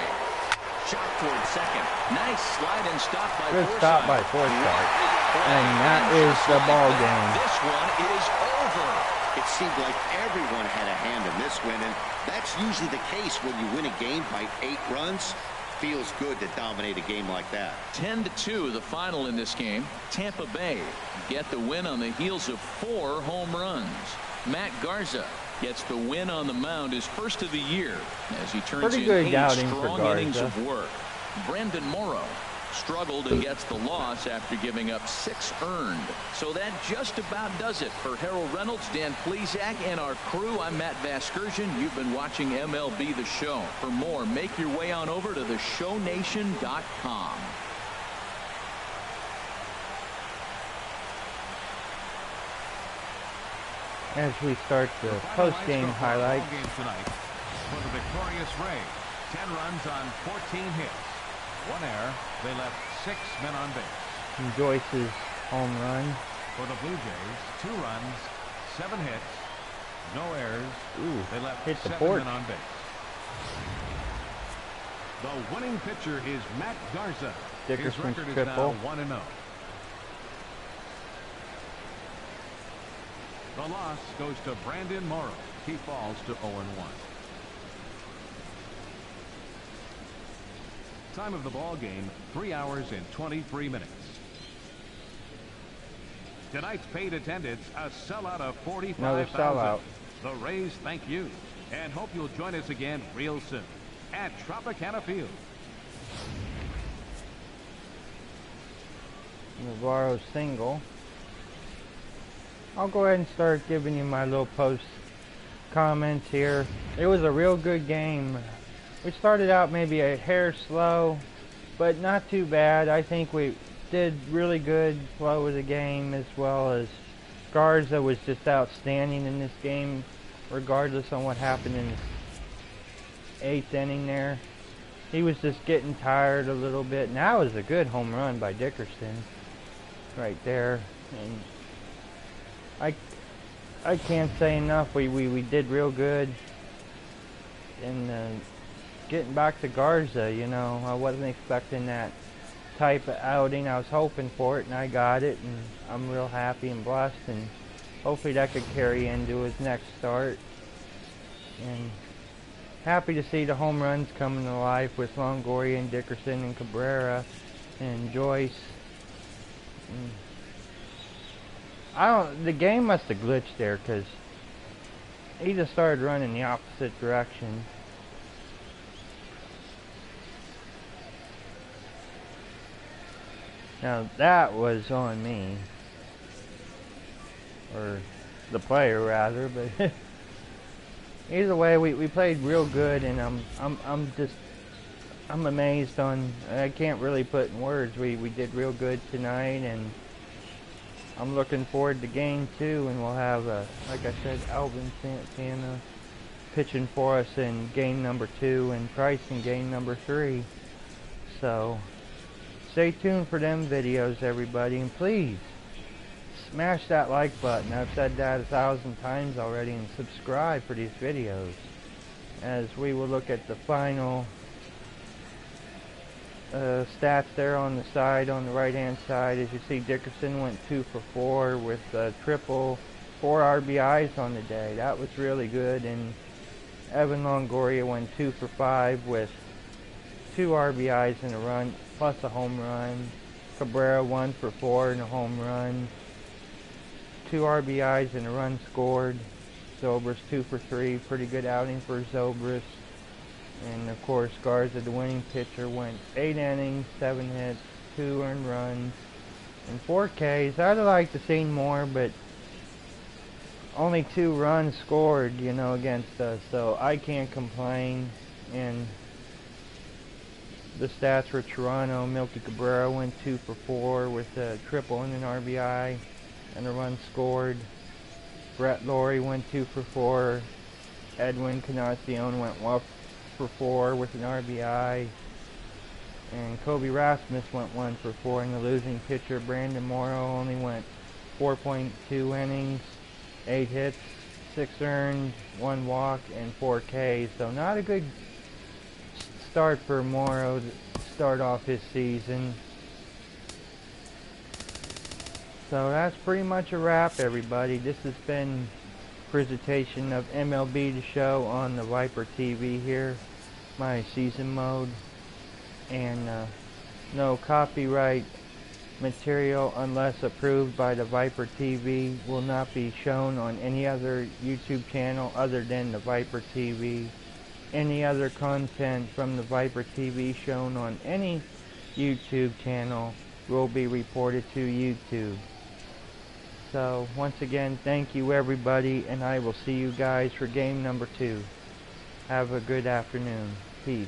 chopped toward second. Nice slide and stop by Good Forsythe. stop by Forsythe. And that is the ball game. This one is over. It seemed like everyone had a hand in this win, and that's usually the case when you win a game by 8 runs. Feels good to dominate a game like that. 10-2 the final in this game. Tampa Bay get the win on the heels of 4 home runs. Matt Garza gets the win on the mound, his first of the year, as he turns Pretty in good 8 outing for strong Garza. innings of work. Brandon Morrow struggled and gets the loss after giving up 6 earned. So that just about does it for Harold Reynolds, Dan Plesac, and our crew. I'm Matt Vasgersian. You've been watching MLB The Show. For more, make your way on over to theshownation.com. As we start the post-game highlights. Ball game tonight for the victorious Rays. 10 runs on 14 hits. 1 error. They left 6 men on base. And Joyce's home run. For the Blue Jays, 2 runs, 7 hits, no errors. Ooh, They left hit the 7 porch. men on base. The winning pitcher is Matt Garza. His Dickerson's record is triple. now 1-0. The loss goes to Brandon Morrow. He falls to 0-1. Time of the ball game, 3 hours and 23 minutes. Tonight's paid attendance, a sellout of 45,000. Another sellout. The Rays thank you and hope you'll join us again real soon at Tropicana Field. Navarro single. I'll go ahead and start giving you my little post comments here. It was a real good game. We started out maybe a hair slow, but not too bad. I think we did really good flow of the game, as well as Garza was just outstanding in this game, regardless on what happened in the 8th inning there. He was just getting tired a little bit, and that was a good home run by Dickerson right there. And I can't say enough. We did real good. And getting back to Garza, you know, I wasn't expecting that type of outing. I was hoping for it, and I got it, and I'm real happy and blessed, and hopefully that could carry into his next start. And happy to see the home runs coming to life with Longoria and Dickerson and Cabrera and Joyce. The game must have glitched there, because he just started running the opposite direction. Now that was on me, or the player rather, but either way, we played real good, and I'm amazed on. I can't really put in words. We did real good tonight, and I'm looking forward to game 2, and we'll have like I said, Alvin Santana pitching for us in game number 2, and Price in game number 3. So stay tuned for them videos, everybody, and please smash that like button. I've said that 1,000 times already, and subscribe for these videos, as we will look at the final stats there on the side, on the right hand side. As you see, Dickerson went 2 for 4 with triple, 4 RBIs on the day. That was really good. And Evan Longoria went 2 for 5 with 2 RBIs and a run plus a home run. Cabrera 1 for 4 and a home run, 2 RBIs and a run scored. Zobrist 2 for 3, pretty good outing for Zobrist. And of course, Garza, the winning pitcher, went 8 innings, 7 hits, 2 earned runs, and 4 Ks. I'd have liked to see more, but only 2 runs scored, you know, against us, so I can't complain. And the stats for Toronto: Milky Cabrera went 2 for 4 with a triple and an RBI and a run scored. Brett Laurie went 2 for 4. Edwin Canacion went 1 for 4 with an RBI. And Kobe Rasmus went 1 for 4. And the losing pitcher, Brandon Morrow, only went 4.2 innings, 8 hits, 6 earned, 1 walk, and 4 Ks. So not a good start for Morrow to start off his season. So that's pretty much a wrap, everybody. This has been a presentation of MLB The Show on the Viper TV here, my season mode, and no copyright material unless approved by the Viper TV will not be shown on any other YouTube channel other than the Viper TV. Any other content from the Viper TV shown on any YouTube channel will be reported to YouTube. So once again, thank you everybody, and I will see you guys for game number 2. Have a good afternoon. Peace.